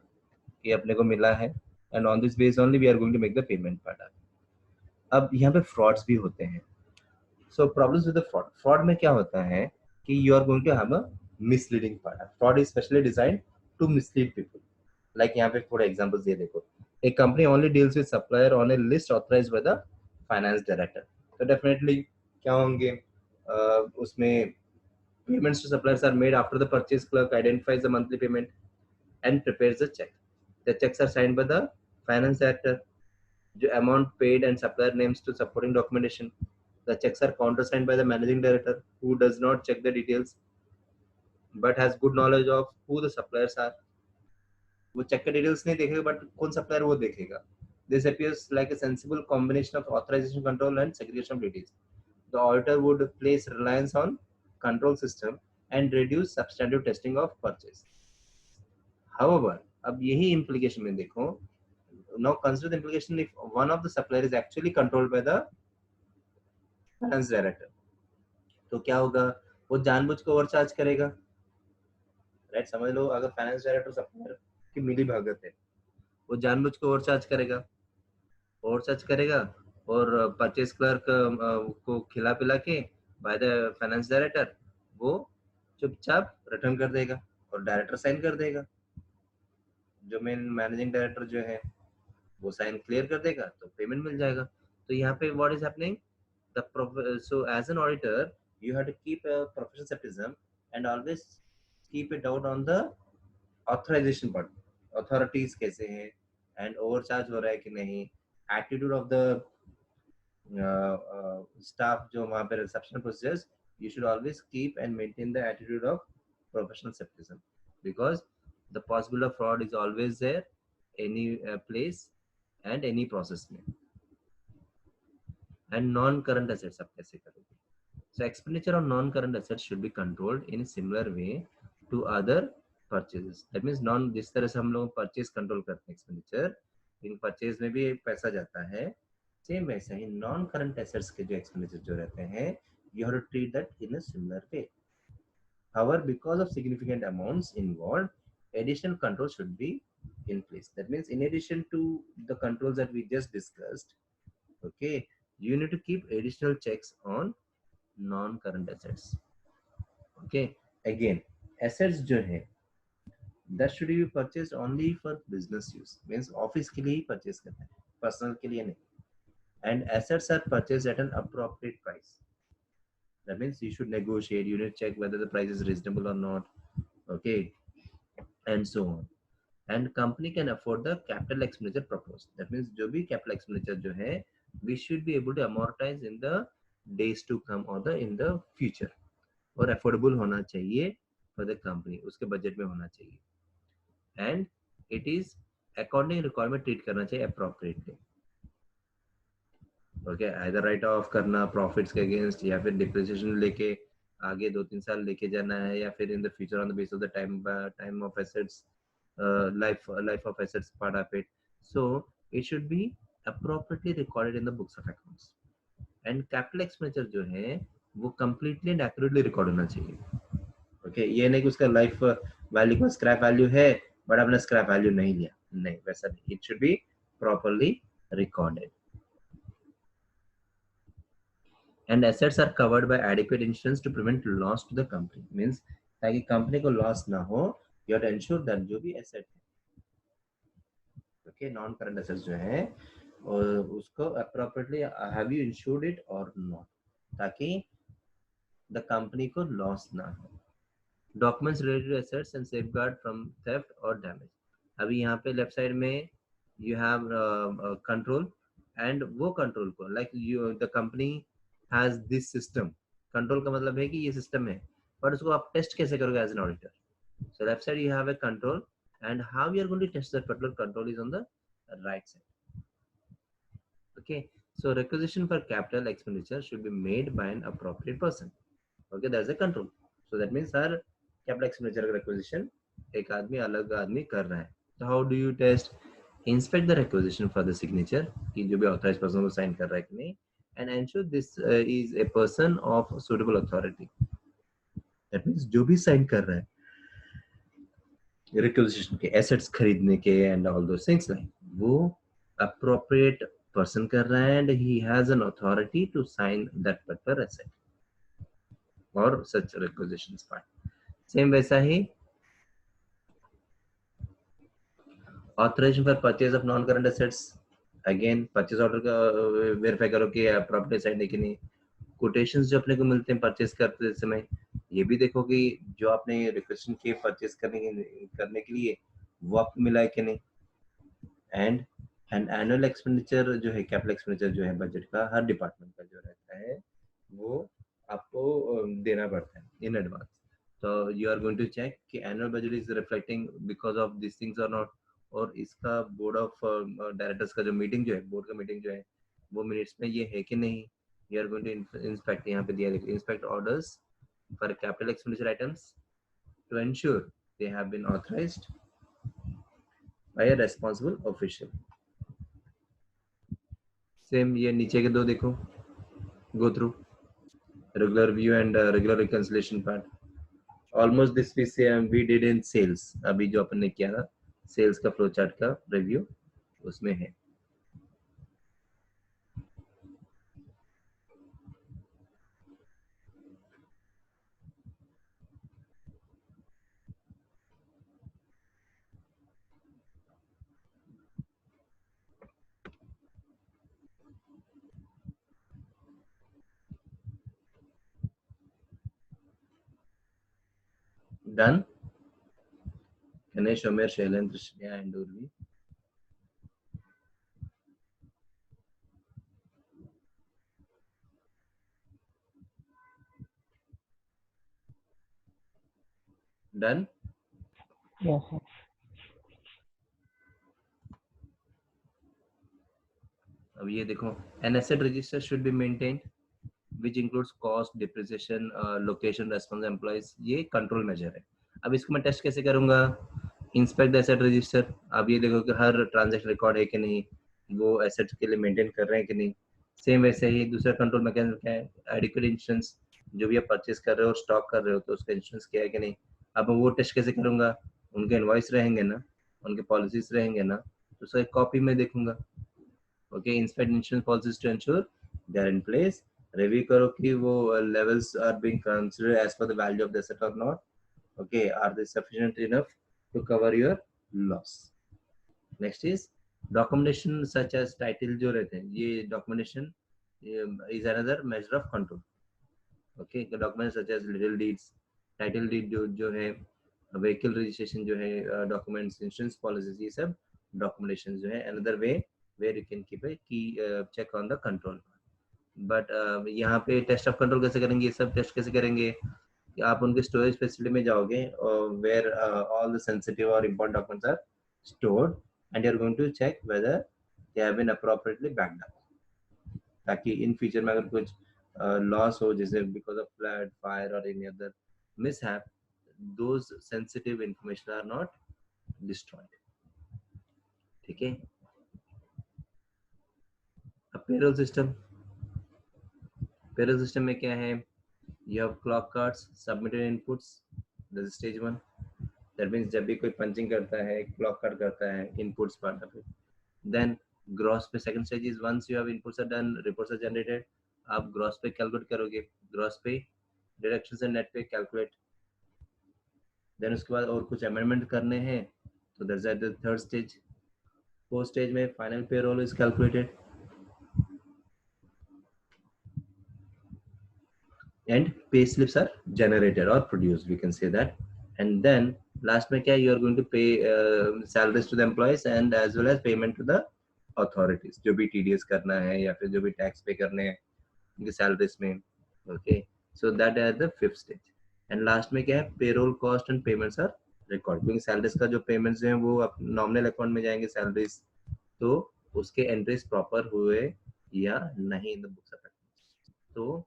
S1: ये अपने को मिला है, and on this base only we are going to make the payment part. अब यहाँ पे फ्रॉड्स भी होते हैं। So problems with the fraud, fraud में क्या होता है कि you are going to have a misleading part. Fraud is specially designed to mislead people. Like यहाँ पे थोड़े एग्जांपल्स ये देखो, एक company only deals with supplier on a list authorised by the finance director. तो डेफिनेटली क्या होंगे, उसमें payments to suppliers are made after the purchase clerk identifies the monthly payment and prepares the check. The checks are signed by the finance director. The amount paid and supplier names to supporting documentation. The checks are countersigned by the managing director, who does not check the details but has good knowledge of who the suppliers are. वो check के details नहीं देखेगा but कौन supplier वो देखेगा. This appears like a sensible combination of authorization control and segregation of duties. The auditor would place reliance on control system and reduce substantive testing of purchase. However, अब यही implication में देखो, now consider the implication if one of the supplier is actually controlled by the finance director. तो क्या होगा, वो जानबूझ के ओवरचार्ज करेगा, राइट? समझ लो, अगर फाइनेंस डायरेक्टर सप्लायर की मिली भगत है, वो जानबूझ के ओवरचार्ज करेगा और परचेज क्लर्क को खिला पिला के बाय द फाइनेंस डायरेक्टर वो चुपचाप रिटर्न कर देगा और डायरेक्टर साइन कर देगा। जो मेन मैनेजिंग डायरेक्टर जो है वो साइन क्लियर कर देगा तो पेमेंट मिल जाएगा। तो यहाँ पे what is happening, so as an auditor you have to keep a professional skepticism and always keep a doubt on the authorization part, authorities कैसे हैं and overcharge हो रहा है कि नहीं, attitude of the staff जो वहाँ पे reception procedures, you should always keep and maintain the attitude of professional skepticism because the possibility of fraud is always there any place and any process में। and non-current assets आप कैसे करोगे? So expenditure on non-current assets should be controlled in a similar way to other purchases. That means non, जिस तरह से हम लोग purchase control करते हैं एक्सपेंडिचर, इन परचेज में भी पैसा जाता है, सेम वैसा ही नॉन करंट एसेट्स के जो एक्सपेंडिचर जो रहते हैं, you have to treat that in a similar way. However, because of significant amounts involved, additional control should be in place. That means in addition to the controls that we just discussed, okay, you need to keep additional checks on non-current assets. Okay, again, assets जो है that should be purchased only for business use, means office के लिए ही purchase करना है, personal के लिए नहीं. And assets are purchased at an appropriate price. That means you should negotiate, you need to check whether the price is reasonable or not, okay, and so on. And company can afford the capital expenditure proposed. That means जो भी capital expenditure जो है we should be able to amortize in the days to come or the in the future, और affordable होना चाहिए for the company, उसके budget में होना चाहिए, and it is according requirement treat करना चाहिए appropriately. Okay, either write off करना profits के against या फिर depreciation लेके आगे 2-3 साल लेके जाना है, या फिर in the future on the basis of the time of assets, life of assets part of it. So it should be appropriately recorded in the books of accounts. And capital expenditure जो है वो completely and accurately record होना चाहिए. Okay, ये नहीं कि उसका life value का स्क्रैप वैल्यू है बट आपने स्क्रैप वैल्यू नहीं लिया, नहीं, वैसा नहीं. It should be properly recorded. And assets are covered by adequate insurance to prevent loss to the company. Means ताकि कंपनी को लॉस ना हो, you have to ensure that जो भी एसेट है, okay, नॉन करंट एसेट्स जो है और उसको appropriately have you insured it or not, ताकि the company को लॉस ना हो. Documents related to assets and safeguard from theft or damage. अभी यहाँ पे लेफ्ट साइड में you have control, and वो कंट्रोल को like you the company has this system. Control का मतलब है कि ये सिस्टम है, पर उसको आप टेस्ट कैसे करोगे as an auditor. So left side you have a control, and how you are going to test that particular control is on the right side. Okay, so requisition for capital expenditure should be made by an appropriate person. Okay, that's a control. So that means her capital expenditure requisition एक आदमी अलग आदमी कर रहा है. So how do you test? inspect the requisition for the signature कि जो भी authorized person को sign कर रहा है कि नहीं, and ensure this is a person of suitable authority. That means जो भी sign कर रहा है requisition के assets खरीदने के and all those things like वो appropriate person कर रहा है and he has an authority to sign that particular asset or such requisitions part. Same वैसा ही authorization for purchase of non-current assets. Again purchase order का verify करो कि property side है कि नहीं. Quotations जो अपने को मिलते हैं परचेज करते समय ये भी देखो कि जो आपने रिक्वेस्ट की परचेज करने के लिए वो आपको मिला है कि नहीं. एंड एनुअल एक्सपेंडिचर जो है कैपिटल एक्सपेंडिचर जो है बजट का हर डिपार्टमेंट का जो रहता है वो आपको देना पड़ता है इन एडवांस. तो you are going to check कि annual budget is reflecting because of this things और नॉट. और इसका बोर्ड ऑफ डायरेक्टर्स का जो मीटिंग जो है बोर्ड का मीटिंग जो है वो मिनट्स में ये है कि नहीं. You are going to inspect यहाँ पे दिया है inspect orders for capital expenditure items to ensure they have been authorized by a responsible official. Same ये नीचे के दो देखो go through regular view and regular reconciliation part. Almost this we did in sales. अभी जो अपन ने किया था sales का flow chart का review उसमें है. Done. Ganesh, Omer, Shailendra, Shreya and Urvi. Done.
S2: Yes, sir.
S1: अब ये देखो an asset register should be maintained which includes cost, depreciation, location, response employees. ये control measure है. अब इसको मैं टेस्ट कैसे करूंगा. Inspect the asset register. अब ये देखो कि हर ट्रांजैक्शन रिकॉर्ड है कि नहीं वो एसेट के लिए मेंटेन कर रहे हैं कि नहीं. सेम वैसे ही दूसरा कंट्रोल मैकेनिज्म क्या है एडिक्वेट इंश्योरेंस. जो भी आप परचेज कर रहे हो और स्टॉक कर रहे हो तो उसका इंश्योरेंस क्या है कि नहीं. अब वो टेस्ट कैसे करूंगा. उनके इनवॉइस रहेंगे ना उनके पॉलिसीज रहेंगे ना तो उसका एक कॉपी में देखूंगा. Okay inspect insurance policies to ensure they are in place. Review करो कि वो levels are being considered as per the value of the asset और not. Okay are they sufficient enough to cover your loss. Next is documentation such as title जो रहते हैं ये documentation is another measure of control. Okay documents such as little deeds, title deed जो है vehicle registration जो है documents, insurance policies ये सब documentation जो है another way where you can keep a key check on the control. But यहाँ पे test of control कैसे करेंगे ये सब test कैसे करेंगे कि आप उनके स्टोरेज फैसिलिटी में जाओगे वेयर ऑल द सेंसिटिव और important documents are stored and you are going to check whether they have been appropriately backed up. ताकि इन फ्यूचर में अगर कुछ लॉस हो जैसे बिकॉज ऑफ फ्लड फायर और any other mishap those sensitive information are not destroyed. ठीक है. अब पेरोल सिस्टम. पेरोल सिस्टम में क्या है you have clock cards submitted inputs. This is stage 1. That means जब भी कोई पंचिंग करता है clock card करता है inputs part of it. Then gross पे second stage is once you have inputs are done reports are generated. आप gross पे calculate करोगे. gross पे deductions and net पे calculate. Then उसके बाद और कुछ amendment करने हैं तो that's at the third stage. fourth stage में final payroll is calculated. And pay slips are generated or produced we can say that. And then last में क्या you are going to pay salaries to the employees and as well as payment to the authorities जो भी TDS करना है या फिर जो भी tax pay करने हैं उनके salaries में. okay so that is the fifth stage. and last में क्या है payroll cost and payments are record क्योंकि salaries का जो payments हैं वो nominal account में जाएंगे salaries तो उसके entries proper हुए या नहीं in the books of accounts. तो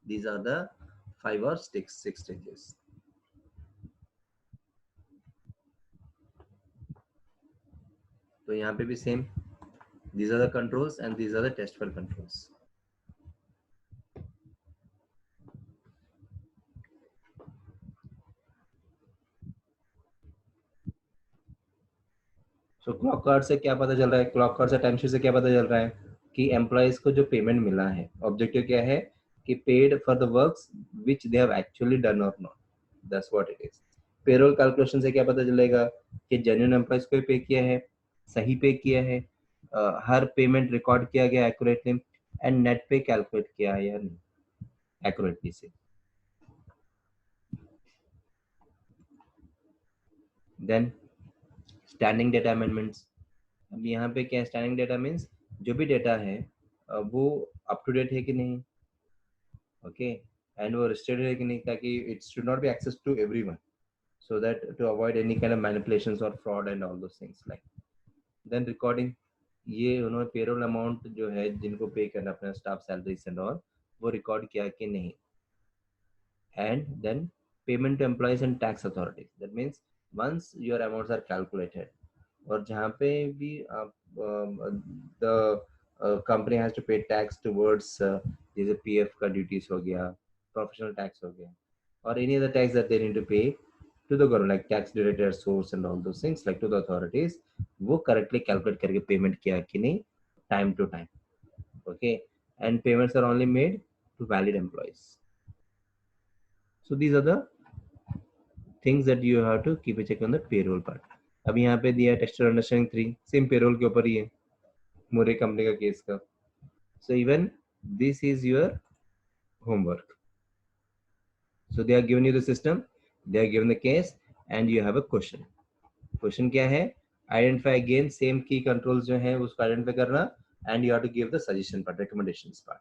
S1: these are the 5 or 6 stages. तो यहाँ पे भी same, these are the controls and these are the test file controls. So clock card से क्या पता चल रहा है, क्लॉक कार्ड से टाइमशीट से क्या पता चल रहा है कि एम्प्लॉयज को जो पेमेंट मिला है, ऑब्जेक्टिव क्या है कि paid for the works which they have actually done और not, that's what it is. Payroll calculation से क्या पता चलेगा कि जेन्युइन एम्प्लॉयज को पे किया है, सही पे किया है, हर पेमेंट रिकॉर्ड किया गया accurately, and net pay calculate किया है या नहीं एक्यूरेटली से. Then standing data amendments. अब यहाँ पे क्या स्टैंडिंग डेटा मीन्स जो भी डेटा है वो अप टू डेट है कि नहीं, ओके, एंड वो रिस्ट्रिक्टेड है कि नहीं, ताकि it should not be access to everyone, so that to avoid any kind of manipulations और fraud and all those things like. Then recording, ये उन्होंने पेरोल अमाउंट जो है जिनको पे करना अपना स्टाफ सैलरीज एंड ऑल, वो रिकॉर्ड किया कि नहीं. And then payment to employees and tax authorities, that means once your amounts are calculated, और जहाँ पे भी आप the company has to pay tax towards जैसे पीएफ का ड्यूटीज हो गया, प्रोफेशनल टैक्स हो गया, और any other tax that they need to pay to the government like tax related source and all those things like to the authorities, वो correctly calculate करके payment किया कि नहीं time to time, okay, and payments are only made to valid employees. So these are the things that you have to keep a check on the payroll part. अब यहाँ पे दिया textual understanding 3 same payroll के ऊपर ही है, मोरे company का case का. So even this is your homework. So they are giving you the system, they are given the case, and you have a question. Question क्या है? Identify again same key controls जो है उसको identify करना, and you have to give the suggestion part, recommendations part.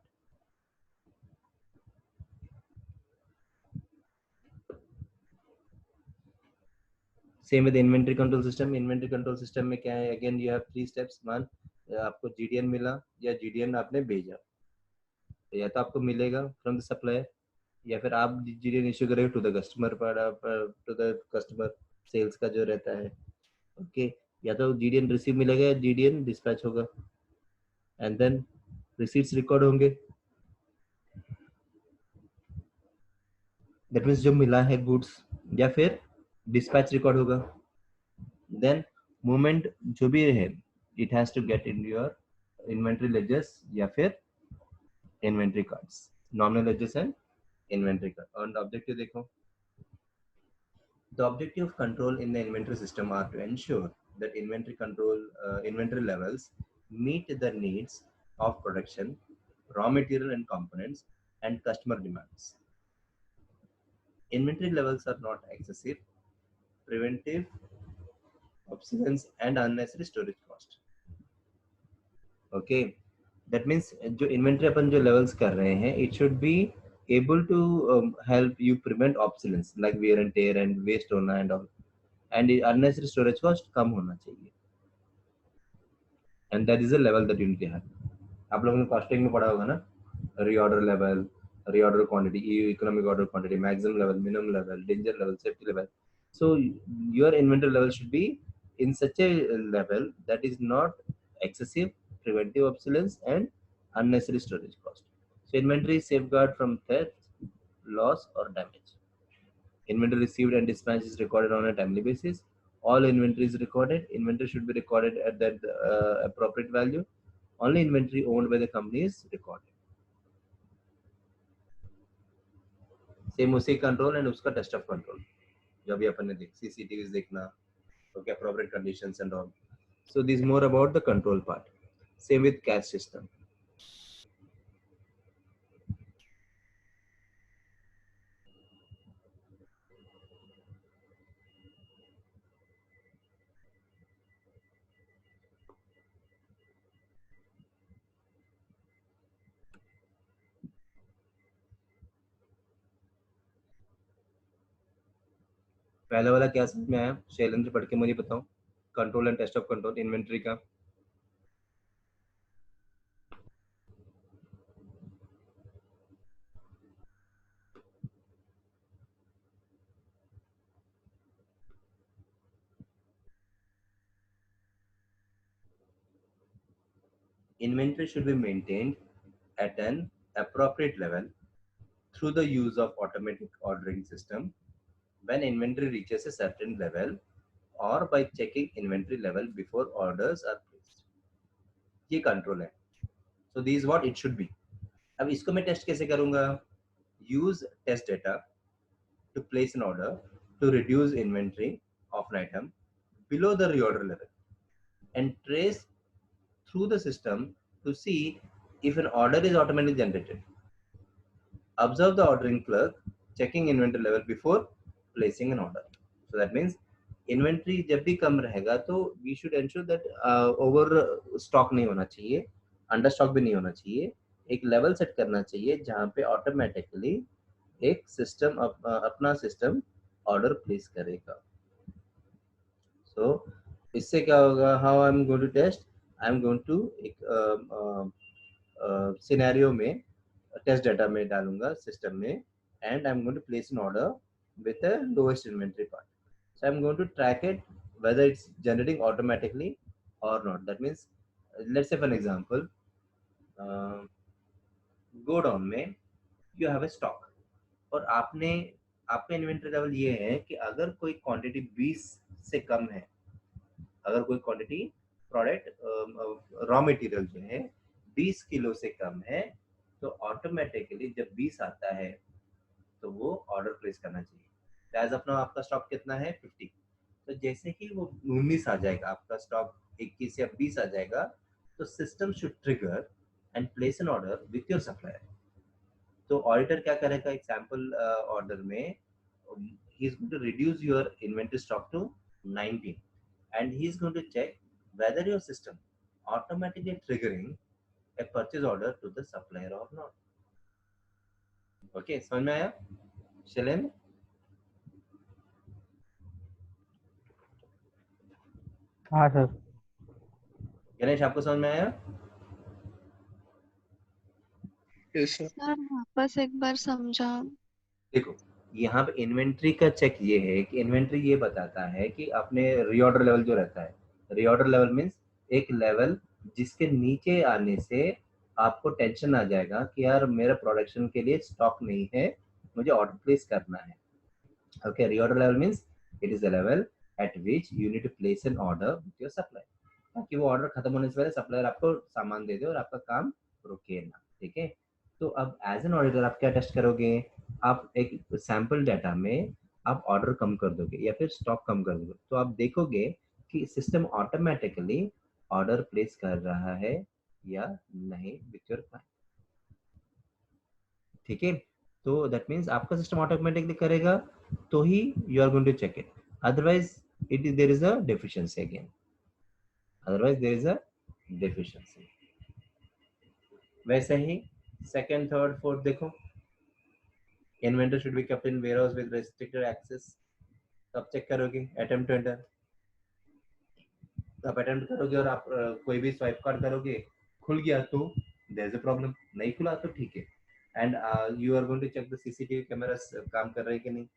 S1: Same with the inventory control system. Inventory control system में क्या है? Again you have 3 steps. One, आपको GDN मिला या GDN आपने भेजा, या तो आपको मिलेगा फ्रॉम द सप्लायर, या फिर आप GDN इश्यू करेंगे to the customer to the customer sales का जो रहता है, ओके, या तो GDN रिसीव मिलेगा या GDN डिस्पैच होगा, एंड देन रिसीट्स रिकॉर्ड होंगे. दैट मीन्स जो मिला है गुड्स, या फिर डिस्पैच रिकॉर्ड होगा. देन मूवमेंट जो भी है it has to get in your inventory ledgers या फिर inventory cards, nominal ledgers and inventory card. और ऑब्जेक्टिव देखो, the objective of control in the inventory system are to ensure that inventory levels meet the needs of production, raw material and components, and customer demands. Inventory levels are not excessive, preventive obsolescence and unnecessary storage cost. Okay, that means जो inventory अपन जो levels कर रहे हैं, it should be able to help you prevent obsolescence like wear and tear and waste होना and all, and unnecessary storage cost कम होना चाहिए, and that is the level that you need to have. आप लोगों ने costing में पढ़ा होगा ना, reorder level, reorder quantity, economic order quantity, maximum level, minimum level, danger level, safety level. So your inventory level should be in such a level that is not excessive, preventive obsolescence and unnecessary storage cost. So inventory is safeguard from theft, loss or damage. Inventory received and dispatched is recorded on a timely basis. All inventory is recorded. Inventory should be recorded at that appropriate value. Only inventory owned by the company is recorded. Same उसी control and उसका test of control जो भी अपन ने देख CCTVs देखना, okay, appropriate conditions and all. So this is more about the control part. Same with cash system. पहला वाला क्या समझ में आया? शैलेंद्र पढ़ के मुझे बताओ, control and test of control inventory का. Inventory should be maintained at an appropriate level through the use of automatic ordering system when inventory reaches a certain level or by checking inventory level before orders are placed. ये control है. So this is what it should be. अब इसको मैं test कैसे करूंगा? Use test data to place an order to reduce inventory of an item below the reorder level and trace through the system to see if an order is automatically generated. Observe the ordering clerk checking inventory level before placing an order. So that means inventory जब भी कम रहेगा तो we should ensure that over stock नहीं होना चाहिए, under stock भी नहीं होना चाहिए. एक लेवल सेट करना चाहिए जहां पे ऑटोमेटिकली एक सिस्टम अपना सिस्टम ऑर्डर प्लेस करेगा. सो इससे क्या होगा? How I am going to test? I am going to एक सिनेरियो में टेस्ट डाटा में डालूंगा सिस्टम में and I am going to place an order with the lowest inventory part. So I'm going to track it whether it's generating automatically or not. That means let's say for an example, go down में you have a stock और आपने आपका inventory level ये है कि अगर कोई quantity 20 से कम है, अगर कोई क्वांटिटी प्रोडक्ट रॉ मटेरियल जो है 20 किलो से कम है तो ऑटोमेटिकली जब 20 आता है तो वो ऑर्डर प्लेस करना चाहिए. एज ऑफ नाउ आपका स्टॉक कितना है? 50. तो जैसे ही वो 19 आ जाएगा, आपका स्टॉक 21 या 20 आ जाएगा, तो system should trigger and place an order with your supplier. तो ऑडिटर क्या करेगा? एग्जांपल ऑर्डर में he is going to reduce your inventory stock to 19 and he is going to check whether your system automatically triggering a purchase order to the supplier or not. Okay, समझ में आया? शैलेंद्र?
S4: हाँ sir.
S1: Ganesh आपको समझ में आया?
S2: Yes sir.
S5: Sir वापस एक बार समझा.
S1: देखो यहाँ पे इन्वेंट्री का चेक ये है कि इन्वेंट्री ये बताता है कि अपने रीऑर्डर लेवल जो रहता है, रीऑर्डर लेवल मीन्स एक लेवल जिसके नीचे आने से आपको टेंशन आ जाएगा कि यार मेरा प्रोडक्शन के लिए स्टॉक नहीं है, मुझे ऑर्डर प्लेस करना है. Okay, reorder level means it is the level at which you need to place an order with your supplier, ताकि वो ऑर्डर खत्म होने से पहले सप्लायर आपको सामान दे दे और आपका काम रुके ना. ठीक है, तो अब एज एन ऑडिटर आप क्या टेस्ट करोगे? आप एक सैंपल डाटा में आप ऑर्डर कम कर दोगे या फिर स्टॉक कम कर दोगे, तो आप देखोगे कि सिस्टम ऑटोमेटिकली ऑर्डर प्लेस कर रहा है या नहीं विथ योर क्लाइंट. ठीक है, तो दैट मीन्स आपका सिस्टम ऑटोमेटिकली करेगा तो ही you are going to check it, otherwise it is there is a deficiency again, otherwise there is a deficiency. वैसे ही सेकंड थर्ड फोर्थ देखो, inventory should be kept in warehouse with restricted access. तब check करोगे attempt to enter, आप attempt करोगे और आप कोई भी स्वाइप कार्ड करोगे, खुल गया तो देयर इज अ प्रॉब्लम, नहीं खुला तो ठीक है. And you are going to check the CCTV cameras काम कर रहे हैं कि नहीं.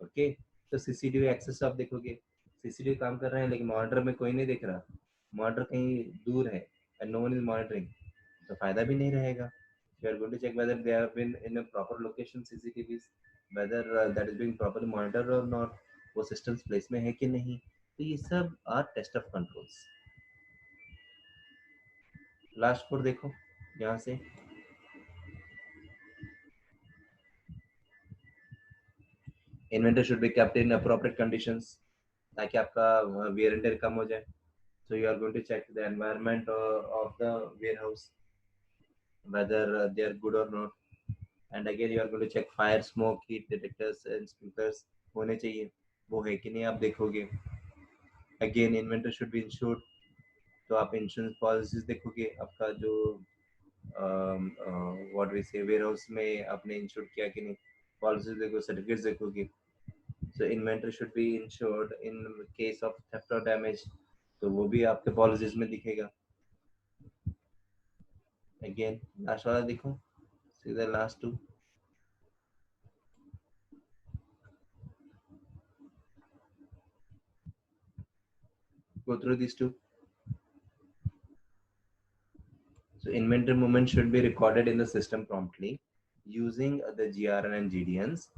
S1: ओके, तो सीसीटीवी एक्सेस आप देखोगे, सीसीटीवी काम कर रहे हैं लेकिन मॉनिटर में कोई नहीं देख रहा, मॉनिटर कहीं दूर है and no one is monitoring, तो फायदा भी नहीं रहेगा. You are going to check whether they have been in a proper location CCTVs, whether that is being properly monitored or not, वो systems place में है कि नहीं. तो ये सब are test of controls. Last four देखो यहाँ से, inventory should be kept in appropriate conditions ताकि आपका wear and tear कम हो जाए. So you are going to check the environment of the warehouse, whether they are good or not. And again you are going to check fire, smoke, heat detectors and sprinklers होने चाहिए, वो है कि नहीं आप देखोगे. Again inventory should be insured, तो आप इंश्योरेंस पॉलिसीज देखोगे, आपका जो व्हाट वी से वेयर हाउस में आपने इंश्योर किया कि नहीं, पॉलिसीज देखो, सर्टिफिकेट्स देखोगे. So inventory should be insured in case of theft और डैमेज, तो वो भी आपके पॉलिसीज में दिखेगा. अगेन लास्ट वाला देखो, सीधा last two, go through these two. So inventory movement should be recorded in the system promptly using the GRN and GDNs.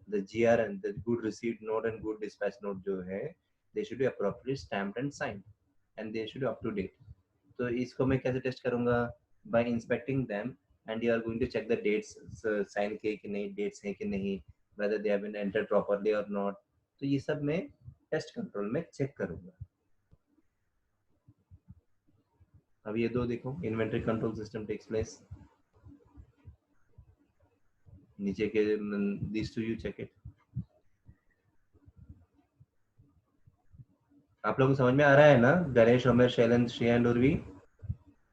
S1: The GRN, the good receipt note and good dispatch note जो है, they should be appropriately stamped and signed, and they should be up to date. तो इसको मैं कैसे test करूँगा? By inspecting them, and you are going to check the dates, sign किए कि नहीं, dates हैं कि नहीं, whether they have been entered properly or not. तो ये सब मैं टेस्ट कंट्रोल में चेक करूँगा. अब ये दो देखो, inventory control system takes place. नीचे के these two you check it. आप लोगों को समझ में आ रहा है ना? Ganesh, Umer, Shailendra, Shreya and Urvi.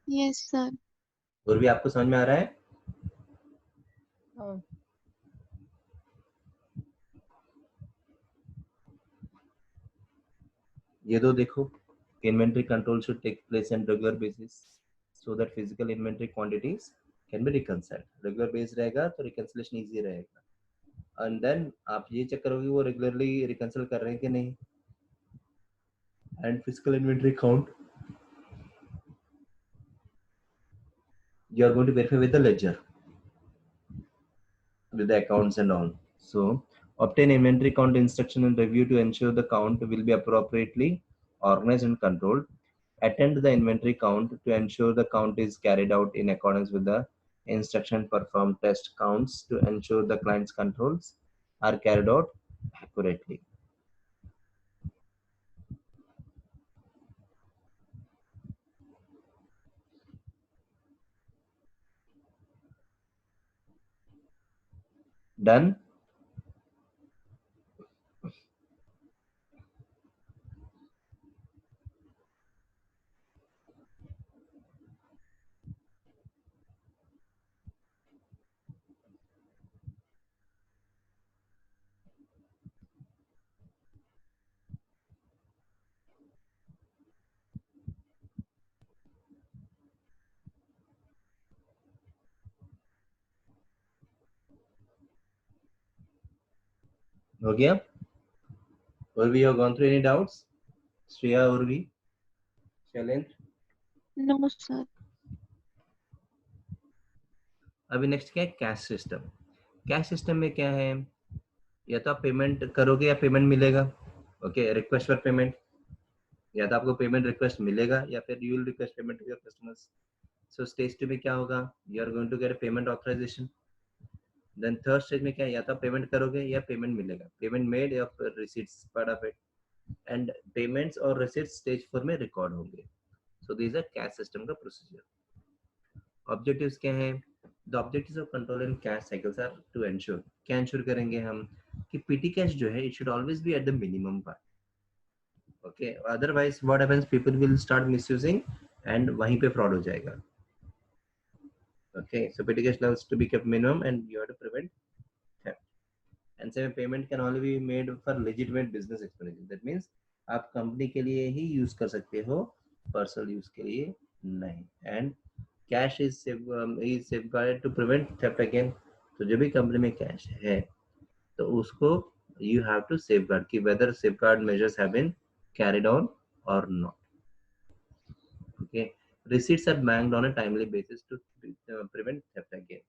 S5: Yes sir.
S1: Urvi आपको समझ में आ रहा है?
S3: हाँ.
S1: ये दो देखो, inventory control should take place on regular basis so that physical inventory quantities can be reconciled. Regular base रहेगा तो reconciliation easy रहेगा. And then आप ये चेक करोगे वो regularly reconcile कर रहे हैं कि नहीं. And physical inventory count you are going to verify with the ledger, with the accounts and all. So obtain inventory count instruction and review to ensure the count will be appropriately organized and controlled. Attend the inventory count to ensure the count is carried out in accordance with the instruction. Perform test counts to ensure the client's controls are carried out accurately. Done? हो गया? Urvi, you have gone through any doubts? Shreya, Urvi, Shailendra?
S5: No sir.
S1: अभी next क्या है? Cash system. Cash system में क्या है? या तो आप पेमेंट करोगे या पेमेंट मिलेगा. Okay, request for payment. या तो आपको पेमेंट रिक्वेस्ट मिलेगा या फिर you will request payment to your customers. So stage 2 में क्या होगा? You are going to get payment authorisation. Then third stage में क्या है? या तो आप पेमेंट करोगे या पेमेंट मिलेगा. पेमेंट मेड या receipts part of it. And payments और रिसीट्स स्टेज 4 में रिकॉर्ड होंगे. So this is cash system का प्रोसीजर. ऑब्जेक्टिव्स क्या है? The objectives of control in cash cycles are to ensure. क्या एंश्योर करेंगे हम? कि पीटी कैश जो है it should always be at the minimum part. Okay, otherwise what happens, people will start misusing and वहीं पे फ्रॉड हो जाएगा. Okay, so petty cash levels to be kept minimum and you have to prevent theft. And same payment can only be made for legitimate business expenditure. That means आप company के लिए ही use कर सकते हो, personal use के लिए नहीं. And cash is safeguarded to prevent theft again. तो जो भी कंपनी में कैश है तो उसको you have to safeguard कि whether safeguard measures have been carried on or not. Okay, receipts are banked on a timely basis to prevent theft again.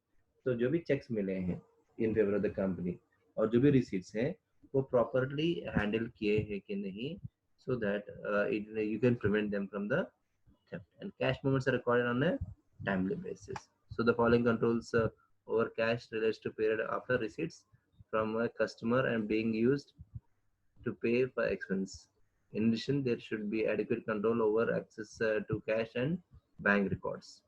S1: तो जो भी checks मिले हैं in favor of the company और जो भी receipts हैं वो properly handle किए हैं कि नहीं, so that you can prevent them from the theft. And cash movements are recorded on a timely basis. So the following controls over cash relates to period after receipts from a customer and being used to pay for expense. In addition, there should be adequate control over access to cash and bank records.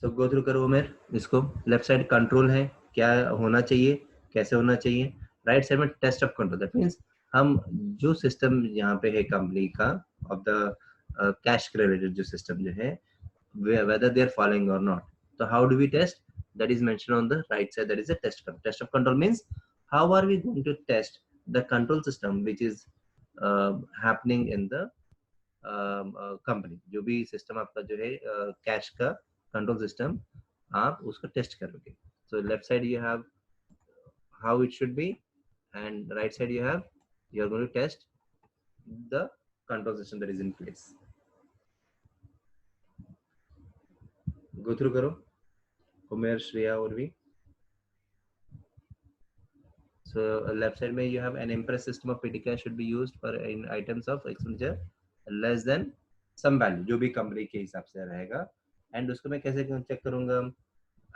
S1: So go through करो उमेर इसको. Left side control है, क्या होना चाहिए, कैसे होना चाहिए. Right side में test of control. That means हम जो सिस्टम यहाँ पे है कंपनी का ऑफ द कैश के रिलेटेड जो सिस्टम जो है, whether they are following or not. So how do we test? That is mentioned on the right side. That is a test control. Test of control means how are we going to test the control system which is happening in the company. जो भी system आपका जो है cash का control system, आप उसको test करोगे. So left side you have how it should be, and right side you have you are going to test the control system that is in place. Go through करो, उमेर, श्रेया और भी. So left side में you have an impress system of petty cash should be used for in items of expenditure less than some value, जो भी company के हिसाब से रहेगा. एंड उसको मैं कैसे चेक करूंगा?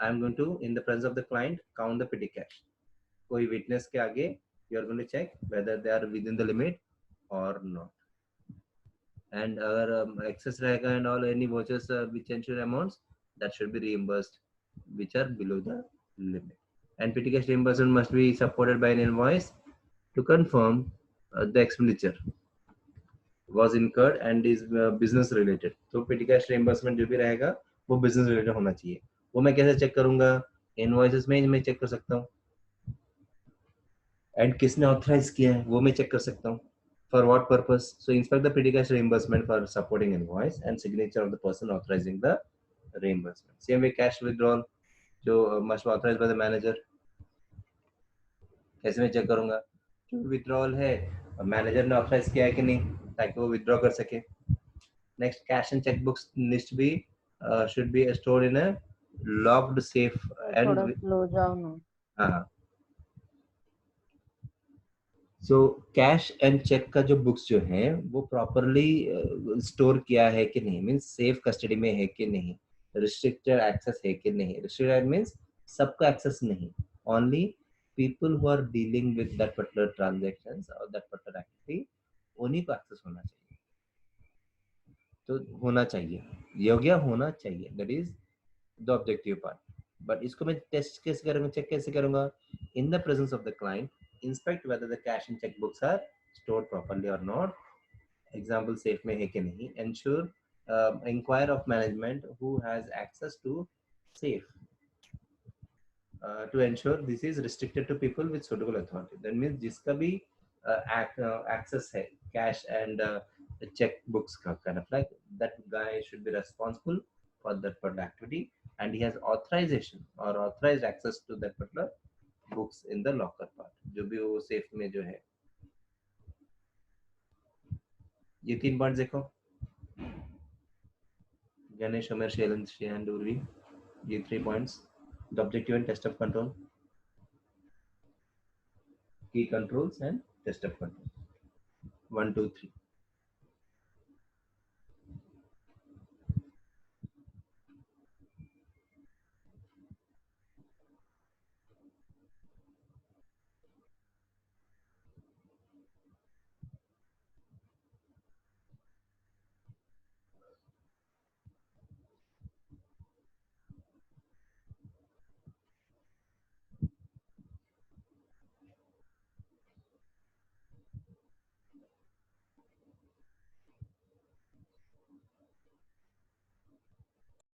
S1: I am going to in the presence of the client count the petty cash. कोई विटनेस के आगे you are going to check whether they are within the limit or not. And अगर excess रहेगा and all any vouchers which ensure amounts that should be reimbursed which are below the limit. And petty cash reimbursement must be supported by an invoice to confirm the expenditure was incurred and is business related. तो petty cash reimbursement जो भी रहेगा वो business related होना चाहिए. वो मैं कैसे चेक करूंगा? इनवॉइसेस में मैं चेक कर सकता हूँ. एंड किसने ऑथराइज किया है वो मैं चेक कर सकता हूँ. For what purpose? So inspect the petty cash reimbursement for supporting invoice and signature of the person authorising the reimbursement. Same way cash withdrawal जो must authorise by the manager. कैसे मैं चेक करूंगा? जो withdrawal है manager ने authorise किया है कि नहीं, ताकि वो विथड्रॉ कर सके. Next, cash and cheque books needs be should be stored in a locked safe and
S3: थोड़ा स्लो जाओ ना.
S1: हाँ. सो कैश एंड चेक का जो बुक्स जो हैं वो प्रॉपरली स्टोर किया है कि नहीं, मींस सेफ कस्टडी में है कि नहीं, रिस्ट्रिक्टेड एक्सेस है कि नहीं. रिस्ट्रिक्टेड मींस सबका एक्सेस नहीं, only people who are dealing with that particular transactions और दैट पर्टिकुलर एक्टिविटी, उन्हीं को एक्सेस होना चाहिए. तो होना चाहिए, योग्य होना चाहिए, that is the objective part. But इसको मैं टेस्ट कैसे करूंगा, चेक कैसे करूंगा? In the presence of the client, inspect whether the cash and check books are stored properly or not. Example, safe में है कि नहीं. Ensure inquire of management who has access to safe to ensure this is restricted to people with suitable authority. That means जिसका भी access है cash and check books का, kind of like that guy should be responsible for that particular activity and he has authorization or authorized access to that particular books in the locker part, जो भी वो safe में जो है. ये 3 points देखो, गणेश, उमेर, शैलेंद्र, श्रेयांश, उर्वी. ये 3 points, the objective and test of control, key controls and test of control. 1 2 3